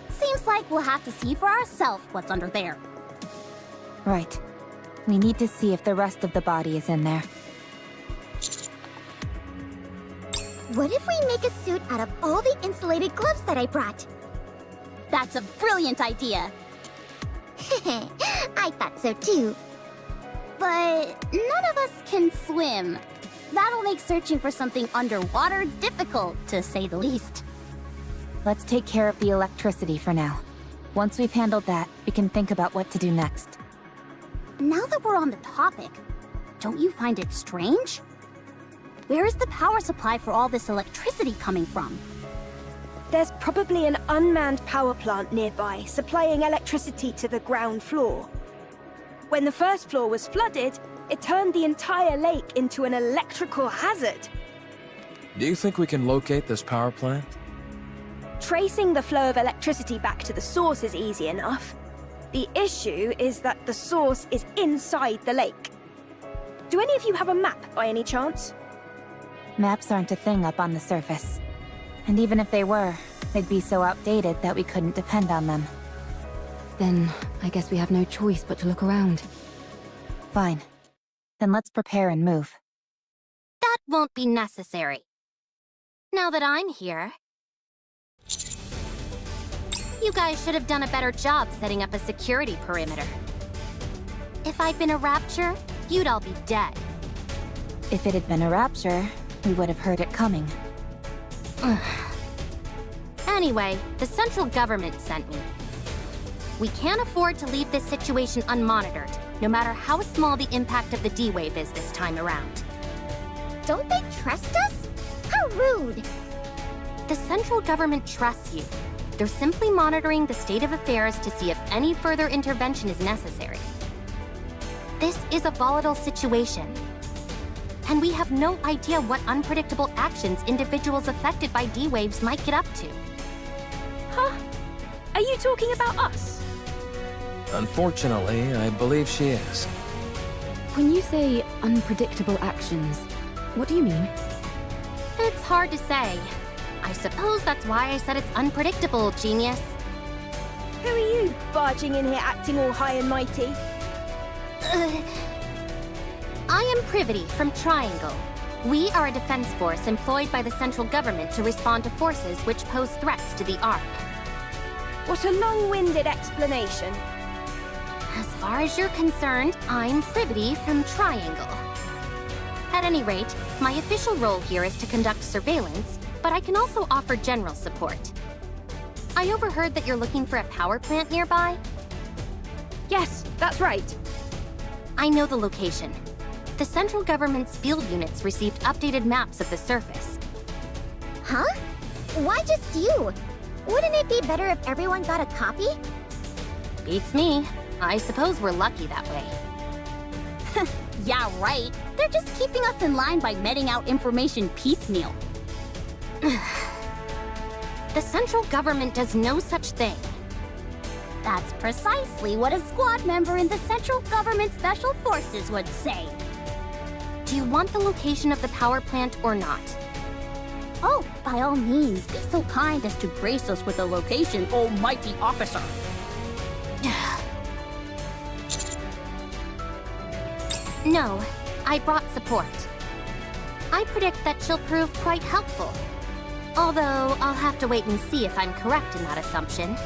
Seems like we'll have to see for ourselves what's under there. Right. We need to see if the rest of the body is in there. What if we make a suit out of all the insulated gloves that I brought? That's a brilliant idea. I thought so too. But none of us can swim. That'll make searching for something underwater difficult, to say the least. Let's take care of the electricity for now. Once we've handled that, we can think about what to do next. Now that we're on the topic, don't you find it strange? Where is the power supply for all this electricity coming from? There's probably an unmanned power plant nearby, supplying electricity to the ground floor. When the first floor was flooded, it turned the entire lake into an electrical hazard. Do you think we can locate this power plant? Tracing the flow of electricity back to the source is easy enough. The issue is that the source is inside the lake. Do any of you have a map by any chance? Maps aren't a thing up on the surface. And even if they were, they'd be so outdated that we couldn't depend on them. Then, I guess we have no choice but to look around. Fine. Then let's prepare and move. That won't be necessary. Now that I'm here, you guys should have done a better job setting up a security perimeter. If I'd been a Rapture, you'd all be dead. If it had been a Rapture, we would have heard it coming. Anyway, the central government sent me. We can't afford to leave this situation unmonitored, no matter how small the impact of the D-Wave is this time around. Don't they trust us? How rude! The central government trusts you. They're simply monitoring the state of affairs to see if any further intervention is necessary. This is a volatile situation. And we have no idea what unpredictable actions individuals affected by D-Waves might get up to. Huh? Are you talking about us? Unfortunately, I believe she is. When you say unpredictable actions, what do you mean? It's hard to say. I suppose that's why I said it's unpredictable, genius. Who are you, barging in here acting all high and mighty? I am Privity from Triangle. We are a defense force employed by the central government to respond to forces which pose threats to the Ark. What a long-winded explanation. As far as you're concerned, I'm Privity from Triangle. At any rate, my official role here is to conduct surveillance, but I can also offer general support. I overheard that you're looking for a power plant nearby? Yes, that's right. I know the location. The central government's field units received updated maps of the surface. Huh? Why just you? Wouldn't it be better if everyone got a copy? Beats me. I suppose we're lucky that way. Yeah, right. They're just keeping us in line by meting out information piecemeal. The central government does no such thing. That's precisely what a squad member in the central government special forces would say. Do you want the location of the power plant or not? Oh, by all means, be so kind as to grace us with the location, oh mighty officer. No, I brought support. I predict that she'll prove quite helpful. Although, I'll have to wait and see if I'm correct in that assumption.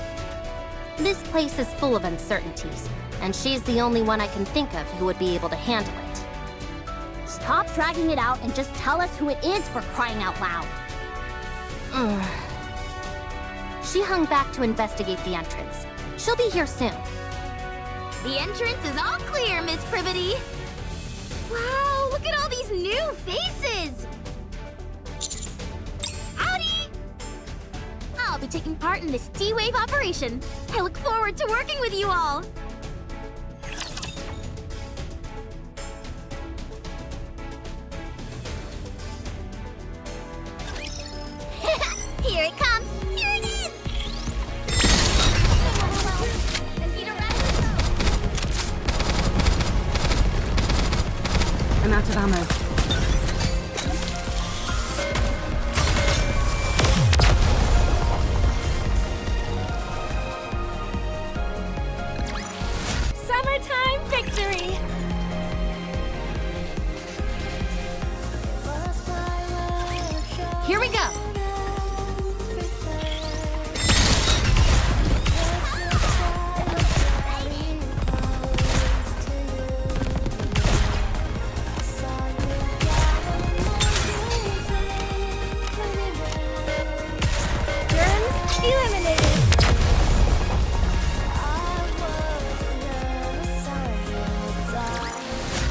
This place is full of uncertainties, and she's the only one I can think of who would be able to handle it. Stop dragging it out and just tell us who it is, for crying out loud. She hung back to investigate the entrance. She'll be here soon. The entrance is all clear, Miss Privity. Wow, look at all these new faces! Howdy! I'll be taking part in this D-Wave operation. I look forward to working with you all. Here it comes! Here it is! I'm out of ammo. Summertime victory! Here we go!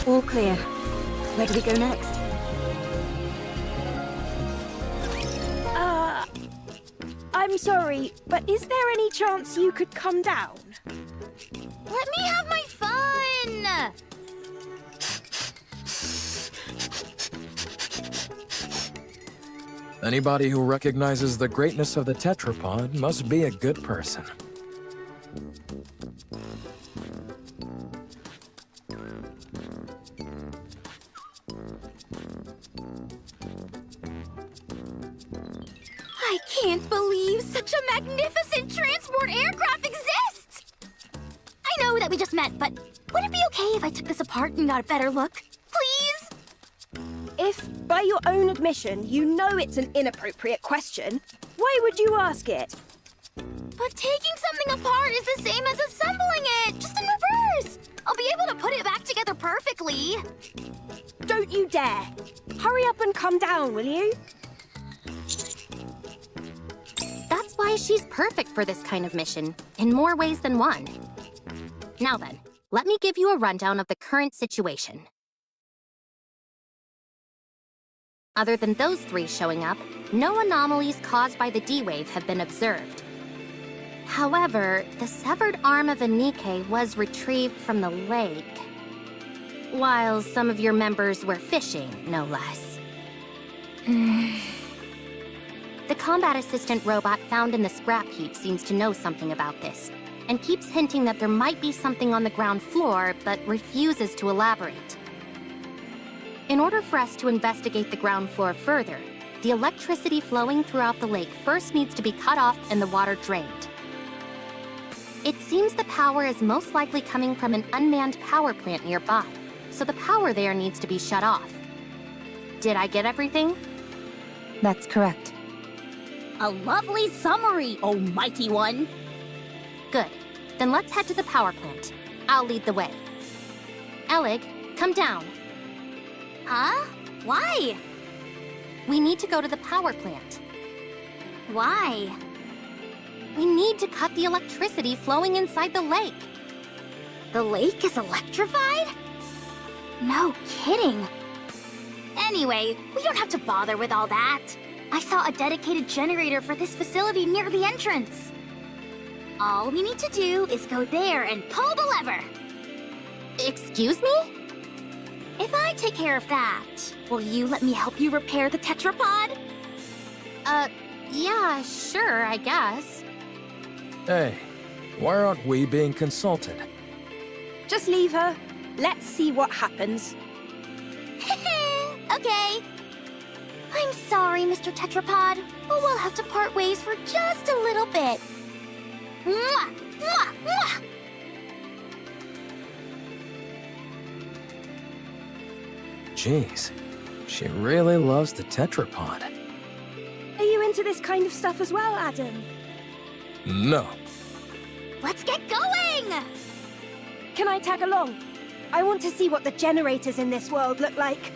All clear. Where do we go next? I'm sorry, but is there any chance you could come down? Let me have my fun! Anybody who recognizes the greatness of the tetrapod must be a good person. I can't believe such a magnificent transport aircraft exists! I know that we just met, but would it be okay if I took this apart and got a better look? Please? If, by your own admission, you know it's an inappropriate question, why would you ask it? But taking something apart is the same as assembling it, just in reverse! I'll be able to put it back together perfectly. Don't you dare! Hurry up and come down, will you? That's why she's perfect for this kind of mission, in more ways than one. Now then, let me give you a rundown of the current situation. Other than those three showing up, no anomalies caused by the D-Wave have been observed. However, the severed arm of a NIKKE was retrieved from the lake, while some of your members were fishing, no less. The combat assistant robot found in the scrap heap seems to know something about this, and keeps hinting that there might be something on the ground floor, but refuses to elaborate. In order for us to investigate the ground floor further, The electricity flowing throughout the lake first needs to be cut off and the water drained. It seems the power is most likely coming from an unmanned power plant nearby, so the power there needs to be shut off. Did I get everything? That's correct. A lovely summary, oh mighty one! Good. Then let's head to the power plant. I'll lead the way. Elig, come down. Huh? Why? We need to go to the power plant. Why? We need to cut the electricity flowing inside the lake. The lake is electrified? No kidding. Anyway, we don't have to bother with all that. I saw a dedicated generator for this facility near the entrance. All we need to do is go there and pull the lever. Excuse me? If I take care of that, will you let me help you repair the tetrapod? Yeah, sure, I guess. Hey, why aren't we being consulted? Just leave her. Let's see what happens. Okay. I'm sorry, Mr. Tetrapod, but we'll have to part ways for just a little bit. Mwah! Mwah! Mwah! Jeez, she really loves the tetrapod. Are you into this kind of stuff as well, Adam? No. Let's get going! Can I tag along? I want to see what the generators in this world look like.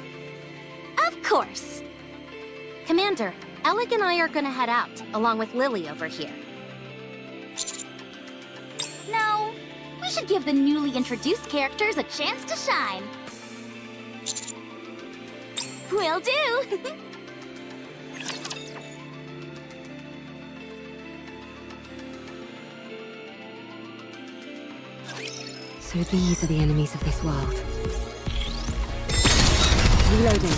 Of course. Commander, Elig and I are gonna head out, along with Lily over here. No, we should give the newly introduced characters a chance to shine. Will do! So these are the enemies of this world. Reloading.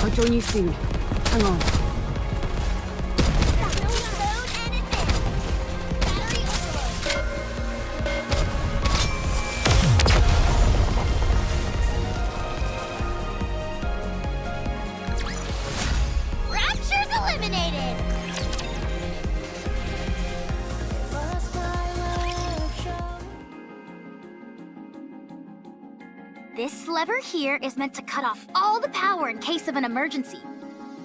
I'll join you soon. Hang on. Rapture's eliminated! This lever here is meant to cut off all the power in case of an emergency.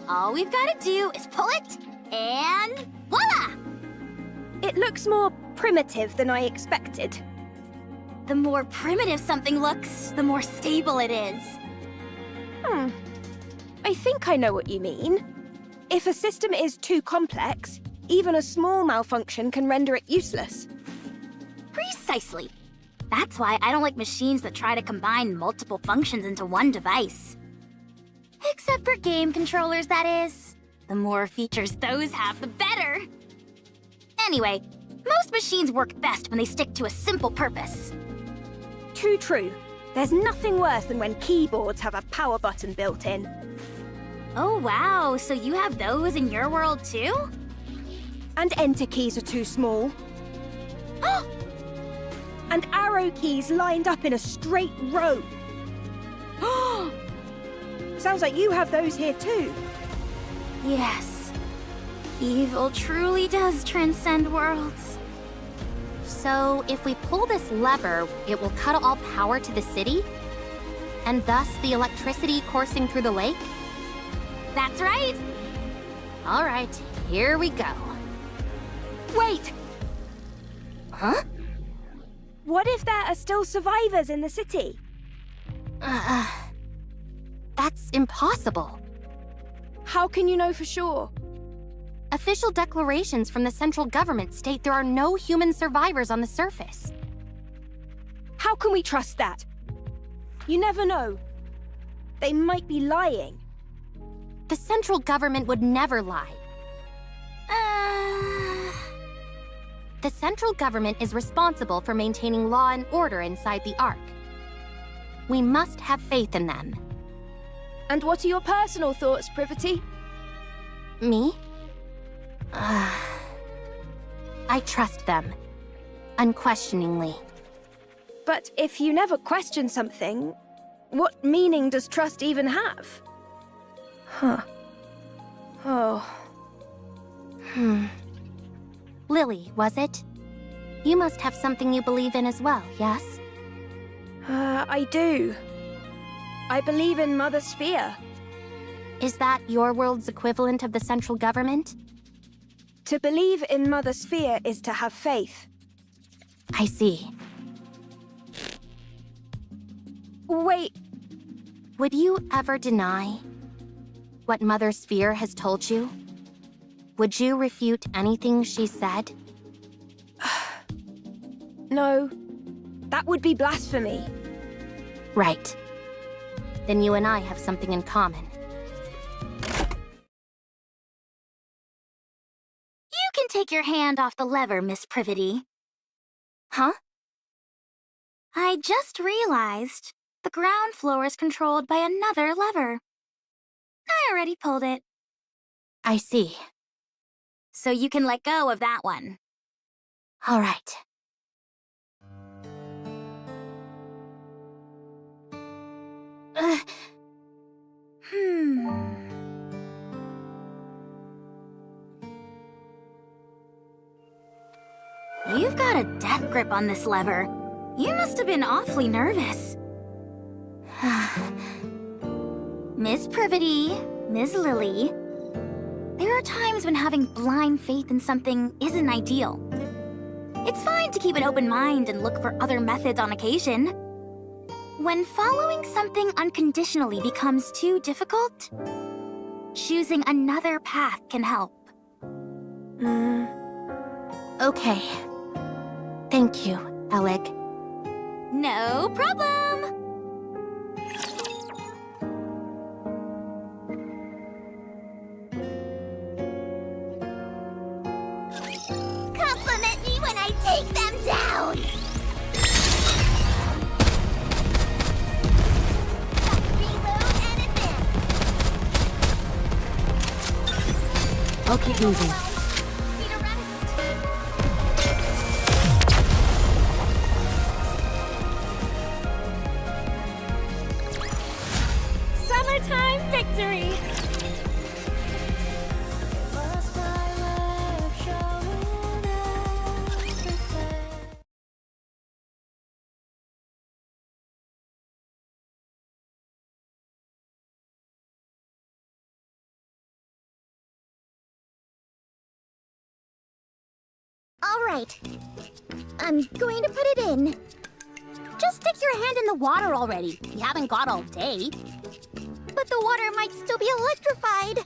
All we've got to do is pull it, and voila! It looks more primitive than I expected. The more primitive something looks, the more stable it is. I think I know what you mean. If a system is too complex, even a small malfunction can render it useless. Precisely. That's why I don't like machines that try to combine multiple functions into one device. Except for game controllers, that is. The more features those have, the better. Anyway, most machines work best when they stick to a simple purpose. Too true. There's nothing worse than when keyboards have a power button built in. Oh wow, so you have those in your world too? And enter keys are too small. And arrow keys lined up in a straight row. Sounds like you have those here too. Yes. Evil truly does transcend worlds. So, if we pull this lever, it will cut all power to the city? And thus the electricity coursing through the lake? That's right. All right, here we go. Wait! Huh? What if there are still survivors in the city? That's impossible. How can you know for sure? Official declarations from the central government state there are no human survivors on the surface. How can we trust that? You never know. They might be lying. The central government would never lie. The central government is responsible for maintaining law and order inside the Ark. We must have faith in them. And what are your personal thoughts, Privity? Me? I trust them. Unquestioningly. But if you never question something, what meaning does trust even have? Huh. Oh. Lily, was it? You must have something you believe in as well, yes? I do. I believe in Mother Sphere. Is that your world's equivalent of the central government? To believe in Mother Sphere is to have faith. I see. Wait, Would you ever deny what Mother Sphere has told you? Would you refute anything she said? no. That would be blasphemy. Right. Then you and I have something in common. You can take your hand off the lever, Miss Privity. Huh? I just realized the ground floor is controlled by another lever. I already pulled it. I see. So you can let go of that one. All right. You've got a death grip on this lever. You must have been awfully nervous. Miss Privity, Ms. Lily, there are times when having blind faith in something isn't ideal. It's fine to keep an open mind and look for other methods on occasion. When following something unconditionally becomes too difficult, choosing another path can help. Okay. Thank you, Alec. No problem! Compliment me when I take them down! Reload and advance! I'll keep moving. Need a rest? Summertime victory! All right. I'm going to put it in. Just stick your hand in the water already. You haven't got all day. But the water might still be electrified.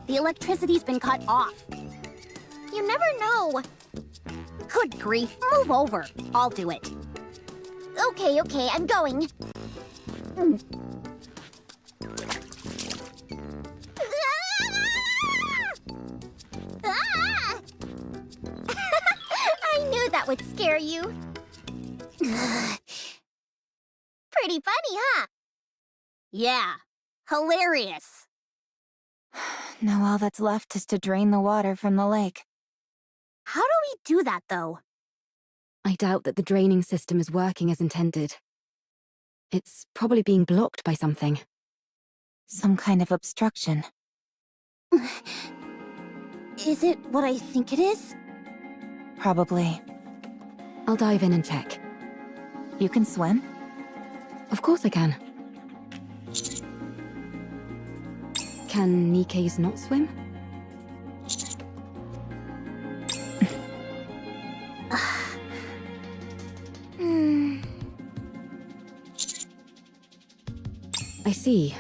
The electricity's been cut off. You never know. Good grief, move over. I'll do it. Okay, I'm going. Ah! I knew that would scare you. Pretty funny, huh? Yeah, hilarious. Now all that's left is to drain the water from the lake. How do we do that, though? I doubt that the draining system is working as intended. It's probably being blocked by something. Some kind of obstruction. Is it what I think it is? Probably. I'll dive in and check. You can swim? Of course I can. Can Nikkes not swim? I see.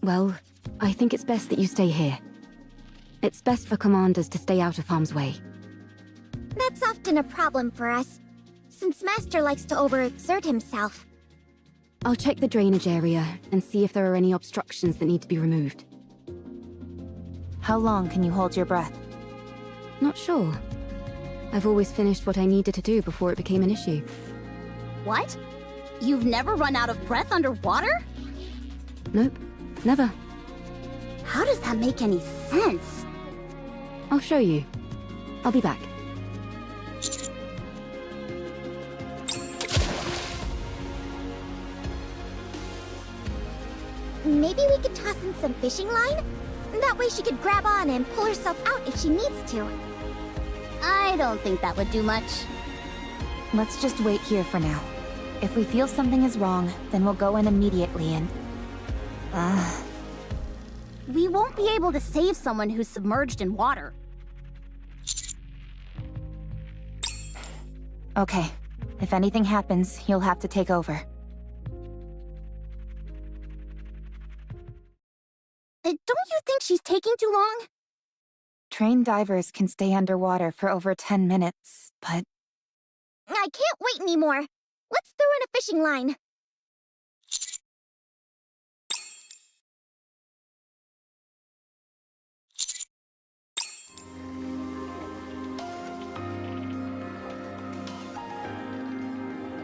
Well, I think it's best that you stay here. It's best for commanders to stay out of harm's way. That's often a problem for us, since Master likes to overexert himself. I'll check the drainage area and see if there are any obstructions that need to be removed. How long can you hold your breath? Not sure. I've always finished what I needed to do before it became an issue. What? You've never run out of breath underwater? Nope, never. How does that make any sense? I'll show you. I'll be back. Maybe we could toss in some fishing line? That way she could grab on and pull herself out if she needs to. I don't think that would do much. Let's just wait here for now. If we feel something is wrong, then we'll go in immediately and... We won't be able to save someone who's submerged in water. Okay. If anything happens, you'll have to take over. Don't you think she's taking too long? Trained divers can stay underwater for over 10 minutes, but... I can't wait anymore. Let's throw in a fishing line.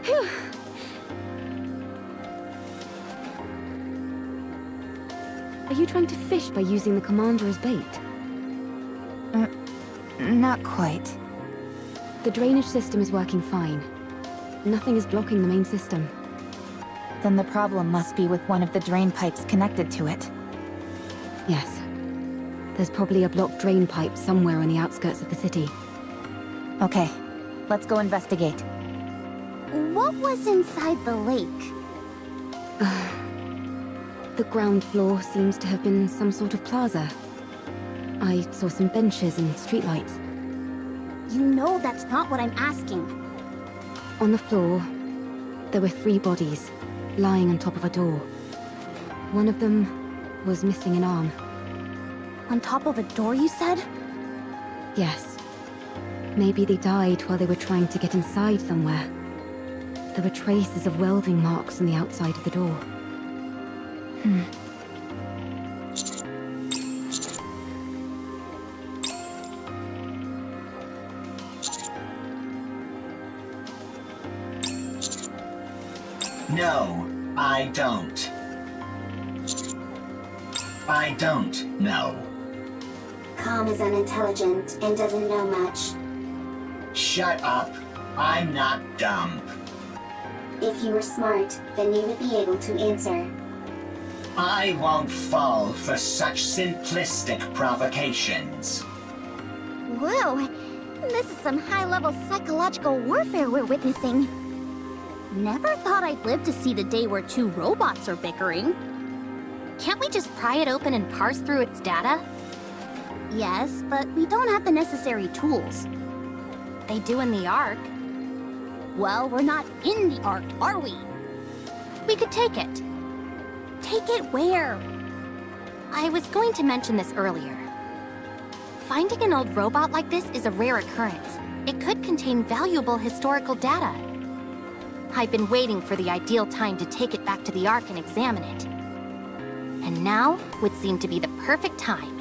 Phew. Are you trying to fish by using the commander as bait? Not quite. The drainage system is working fine. Nothing is blocking the main system. Then the problem must be with one of the drain pipes connected to it. Yes. There's probably a blocked drain pipe somewhere on the outskirts of the city. Okay, let's go investigate. What was inside the lake? The ground floor seems to have been some sort of plaza. I saw some benches and streetlights. You know that's not what I'm asking. On the floor, there were 3 bodies, lying on top of a door. One of them was missing an arm. On top of a door, you said? Yes. Maybe they died while they were trying to get inside somewhere. There were traces of welding marks on the outside of the door. No, I don't. I don't know. Calm is unintelligent and doesn't know much. Shut up. I'm not dumb. If you were smart, then you would be able to answer. I won't fall for such simplistic provocations. Whoa, this is some high-level psychological warfare we're witnessing. Never thought I'd live to see the day where 2 robots are bickering. Can't we just pry it open and parse through its data? Yes, but we don't have the necessary tools. They do in the Ark. Well, we're not in the Ark, are we? We could take it. Take it where? I was going to mention this earlier. Finding an old robot like this is a rare occurrence. It could contain valuable historical data. I've been waiting for the ideal time to take it back to the Ark and examine it. And now would seem to be the perfect time.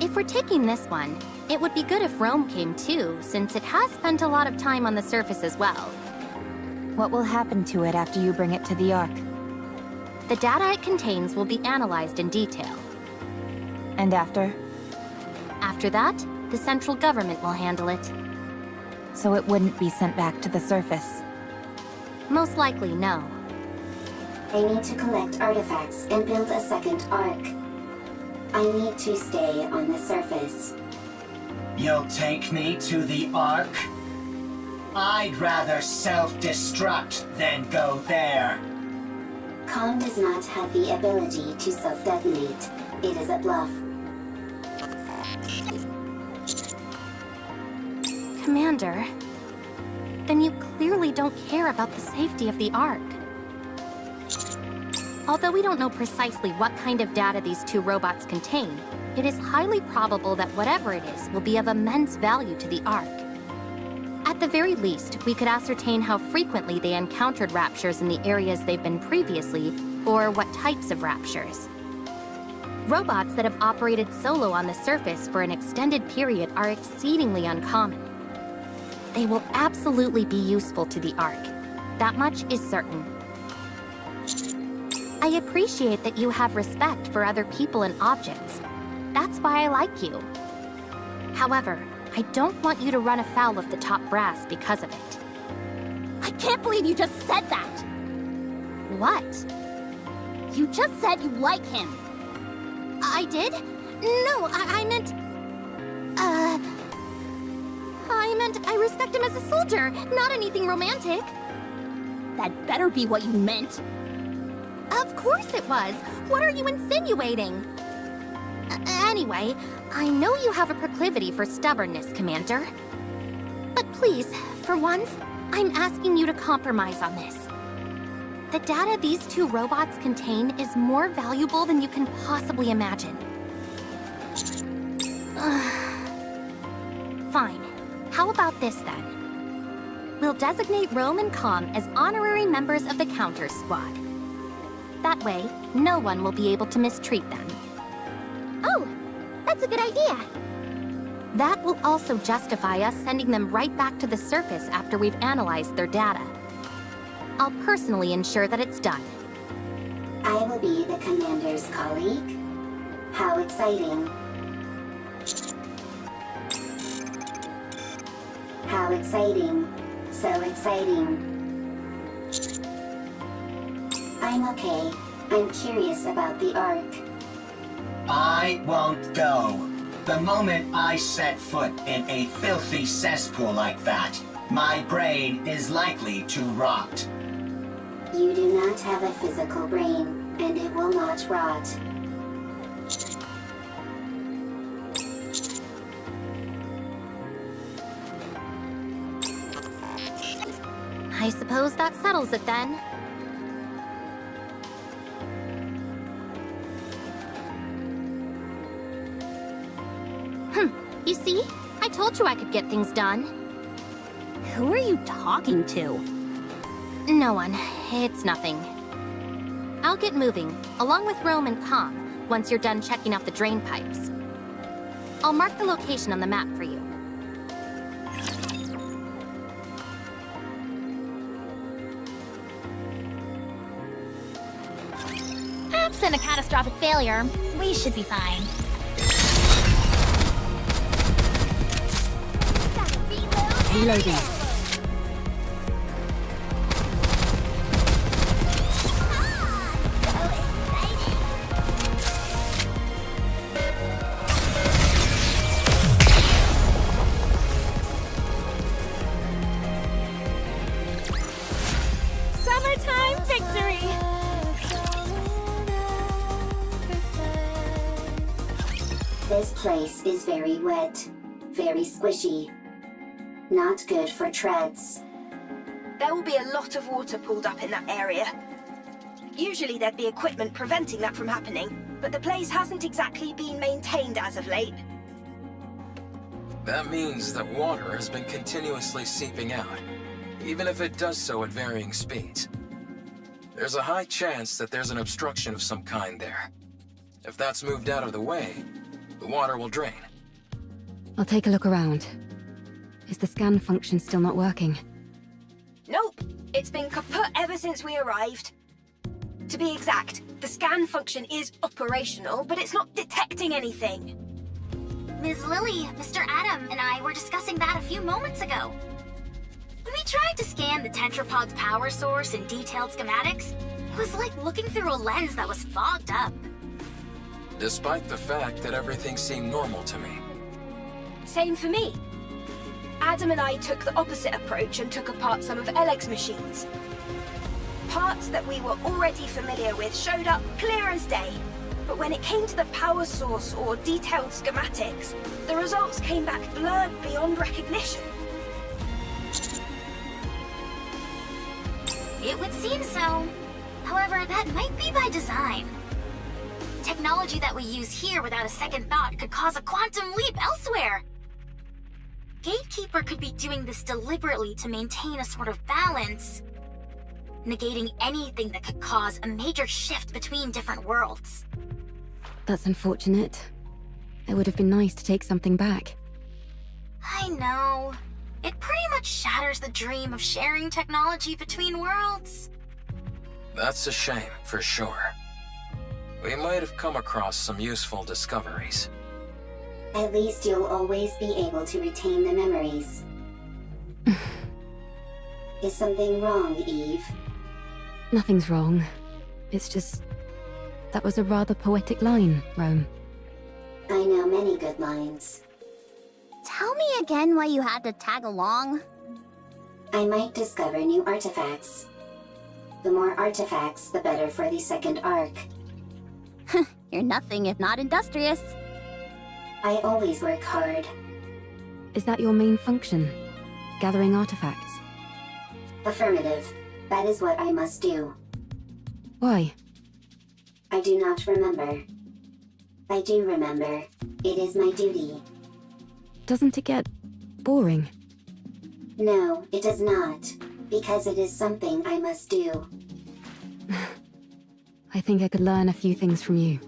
If we're taking this one, it would be good if Rome came too, since it has spent a lot of time on the surface as well. What will happen to it after you bring it to the Ark? The data it contains will be analyzed in detail. And after? After that, the central government will handle it. So it wouldn't be sent back to the surface? Most likely, no. I need to collect artifacts and build a second Ark. I need to stay on the surface. You'll take me to the Ark? I'd rather self-destruct than go there. Calm does not have the ability to self-detonate. It is a bluff. Commander, then you clearly don't care about the safety of the Ark. Although we don't know precisely what kind of data these 2 robots contain, it is highly probable that whatever it is will be of immense value to the Ark. At the very least, we could ascertain how frequently they encountered raptures in the areas they've been previously, or what types of raptures. Robots that have operated solo on the surface for an extended period are exceedingly uncommon. They will absolutely be useful to the Ark. That much is certain. I appreciate that you have respect for other people and objects. That's why I like you. However, I don't want you to run afoul of the top brass because of it. I can't believe you just said that! What? You just said you like him. I did? No, I meant... I respect him as a soldier, not anything romantic. That better be what you meant. Of course it was. What are you insinuating? Anyway, I know you have a proclivity for stubbornness, Commander. But please, for once, I'm asking you to compromise on this. The data these two robots contain is more valuable than you can possibly imagine. Fine. How about this then? We'll designate Rome and Com as honorary members of the Counter Squad. That way, no one will be able to mistreat them. Oh, that's a good idea. That will also justify us sending them right back to the surface after we've analyzed their data. I'll personally ensure that it's done. I will be the commander's colleague. How exciting. How exciting. So exciting. I'm okay. I'm curious about the Ark. I won't go. The moment I set foot in a filthy cesspool like that, my brain is likely to rot. You do not have a physical brain, and it will not rot. I suppose that settles it then. You see? I told you I could get things done. Who are you talking to? No one. It's nothing. I'll get moving, along with Rome and Com, once you're done checking out the drain pipes. I'll mark the location on the map for you. Absent a catastrophic failure, we should be fine. Reloading. Summertime victory! This place is very wet, very squishy. Not good for treads. There will be a lot of water pooled up in that area. Usually there'd be equipment preventing that from happening, but the place hasn't exactly been maintained as of late. That means that water has been continuously seeping out, even if it does so at varying speeds. There's a high chance that there's an obstruction of some kind there. If that's moved out of the way, the water will drain. I'll take a look around. Is the scan function still not working? Nope, it's been kaput ever since we arrived. To be exact, the scan function is operational, but it's not detecting anything. Ms. Lily, Mr. Adam, and I were discussing that a few moments ago. When we tried to scan the tetrapod's power source in detailed schematics, it was like looking through a lens that was fogged up. Despite the fact that everything seemed normal to me. Same for me. Adam and I took the opposite approach and took apart some of Eleg's machines. Parts that we were already familiar with showed up clear as day, but when it came to the power source or detailed schematics, the results came back blurred beyond recognition. It would seem so. However, that might be by design. Technology that we use here without a second thought could cause a quantum leap elsewhere. Gatekeeper could be doing this deliberately to maintain a sort of balance, negating anything that could cause a major shift between different worlds. That's unfortunate. It would have been nice to take something back. I know. It pretty much shatters the dream of sharing technology between worlds. That's a shame, for sure. We might have come across some useful discoveries. At least you'll always be able to retain the memories. Is something wrong, Eve? Nothing's wrong. It's just... that was a rather poetic line, Rome. I know many good lines. Tell me again why you had to tag along. I might discover new artifacts. The more artifacts, the better for the second arc. You're nothing if not industrious. I always work hard. Is that your main function? Gathering artifacts? Affirmative. That is what I must do. Why? I do not remember. I do remember. It is my duty. Doesn't it get boring? No, it does not. Because it is something I must do. I think I could learn a few things from you.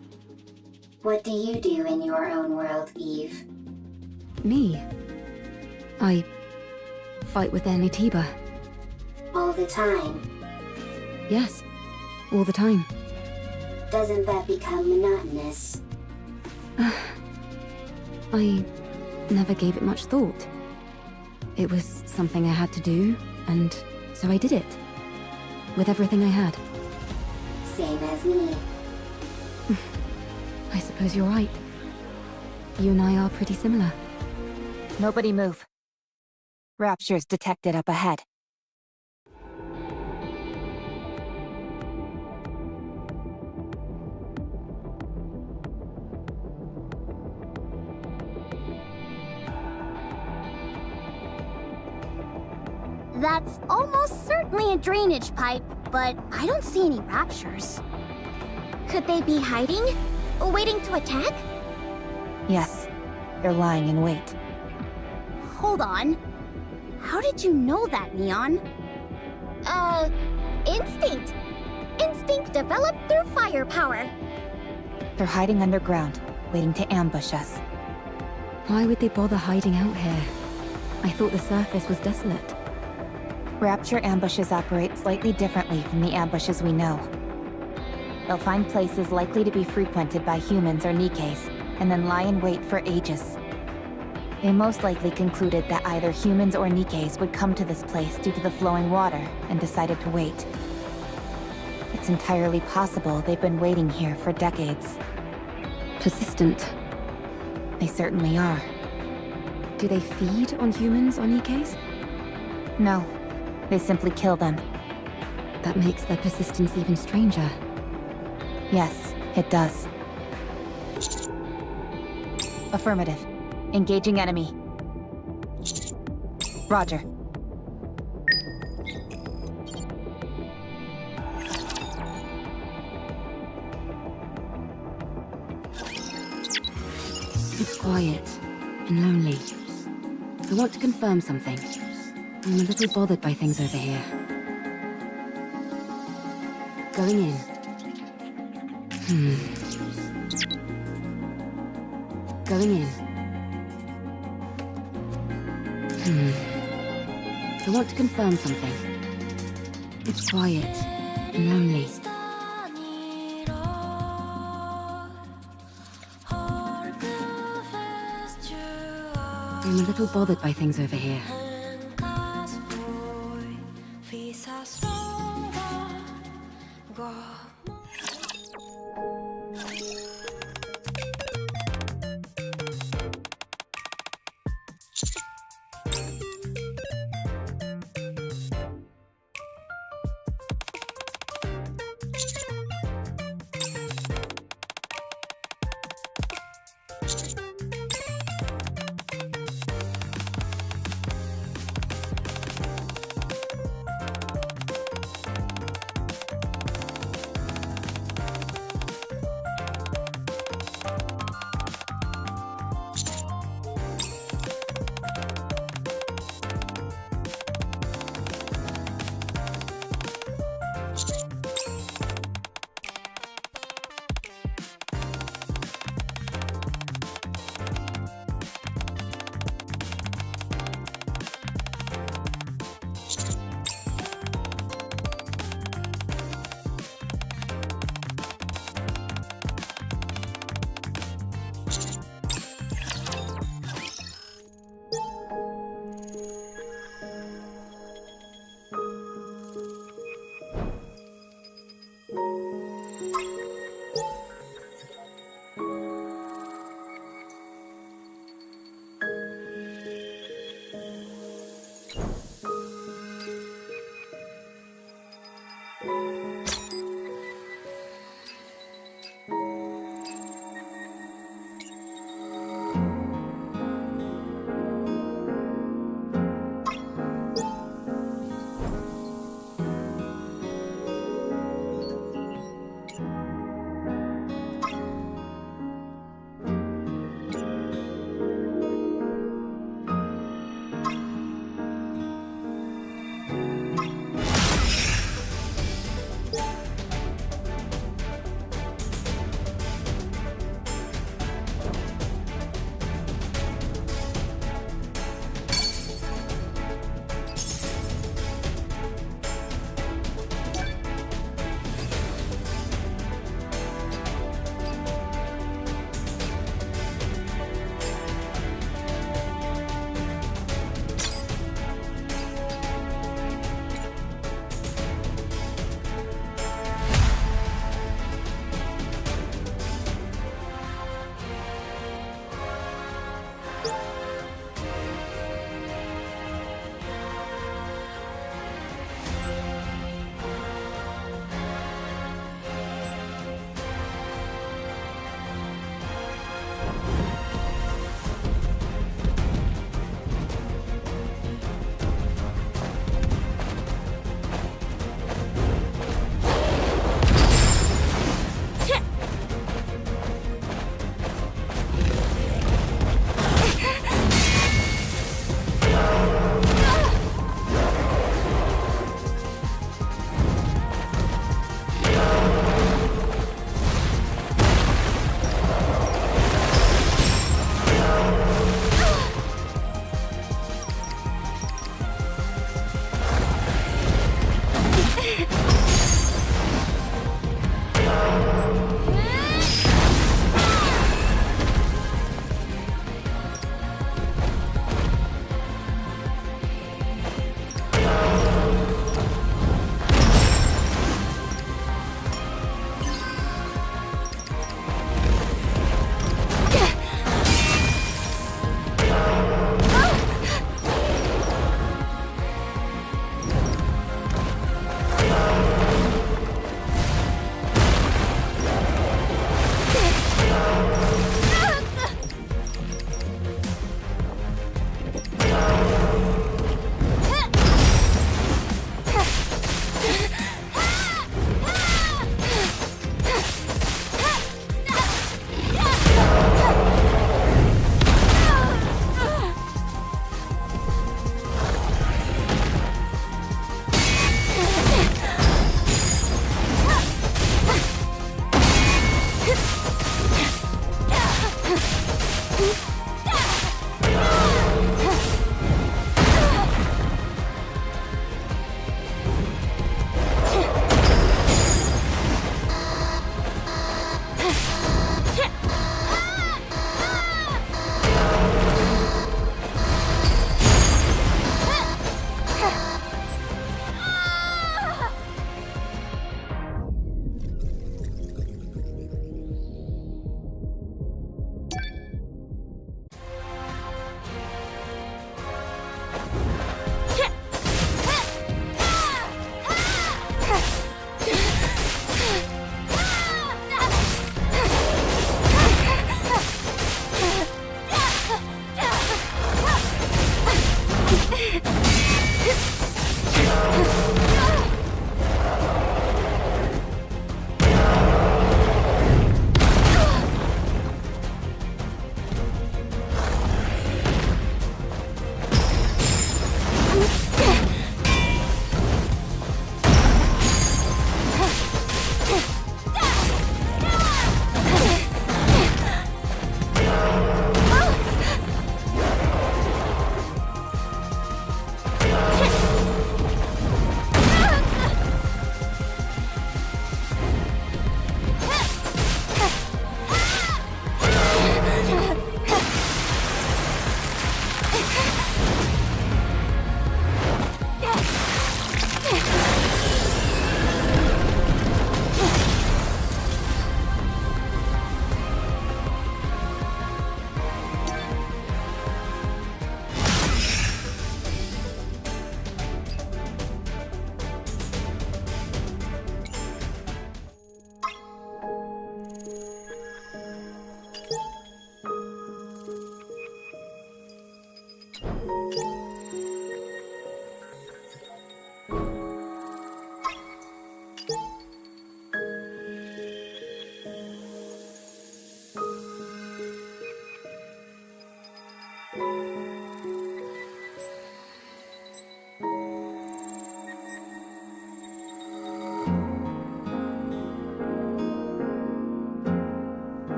What do you do in your own world, Eve? Me? I fight with Anitiba. All the time. Yes, all the time. Doesn't that become monotonous? I never gave it much thought. It was something I had to do, and so I did it. With everything I had. Same as me. I suppose you're right. You and I are pretty similar. Nobody move. Raptures detected up ahead. That's almost certainly a drainage pipe, but I don't see any raptures. Could they be hiding? Waiting to attack? Yes, they're lying in wait. Hold on. How did you know that, Neon? Instinct. Instinct developed through firepower. They're hiding underground, waiting to ambush us. Why would they bother hiding out here? I thought the surface was desolate. Rapture ambushes operate slightly differently from the ambushes we know. They'll find places likely to be frequented by humans or NIKKEs, and then lie in wait for ages. They most likely concluded that either humans or NIKKEs would come to this place due to the flowing water, and decided to wait. It's entirely possible they've been waiting here for decades. Persistent. They certainly are. Do they feed on humans or NIKKEs? No, they simply kill them. That makes their persistence even stranger. Yes, it does. Affirmative. Engaging enemy. Roger. It's quiet and lonely. I want to confirm something. I'm a little bothered by things over here. Going in. Going in. I want to confirm something. It's quiet and lonely. I'm a little bothered by things over here.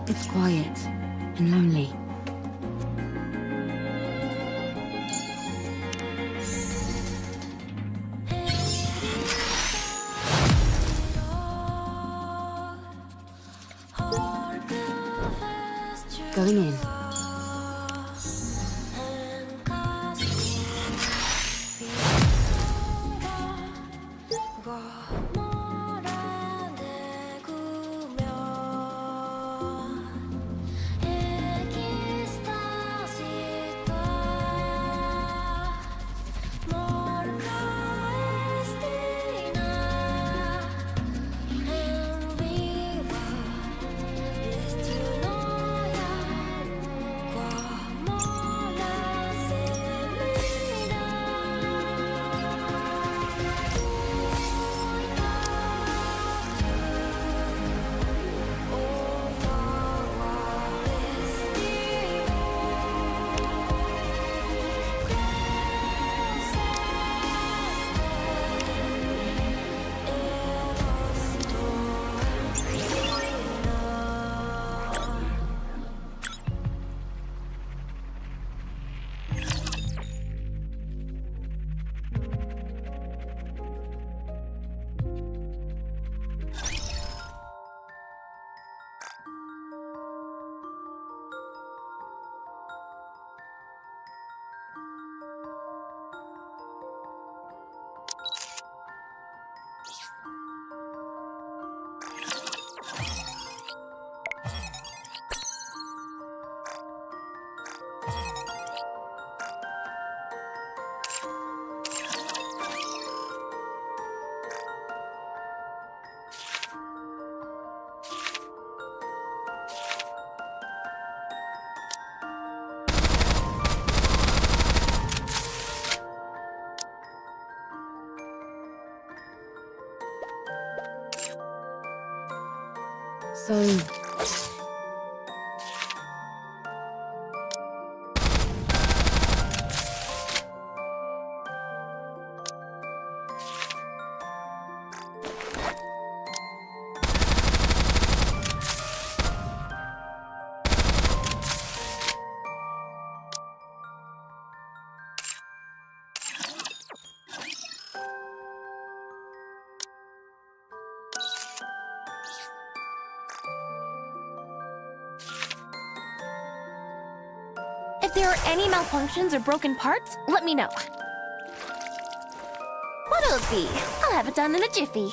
It's quiet and lonely. Going in. So... If there are any malfunctions or broken parts, let me know. What'll it be? I'll have it done in a jiffy.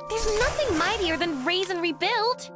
There's nothing mightier than raise and rebuild.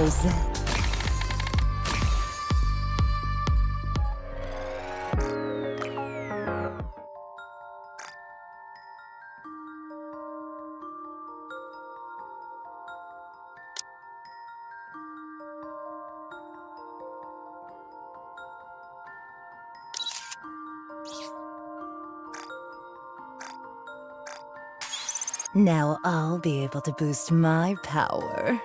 Rosette. Now I'll be able to boost my power.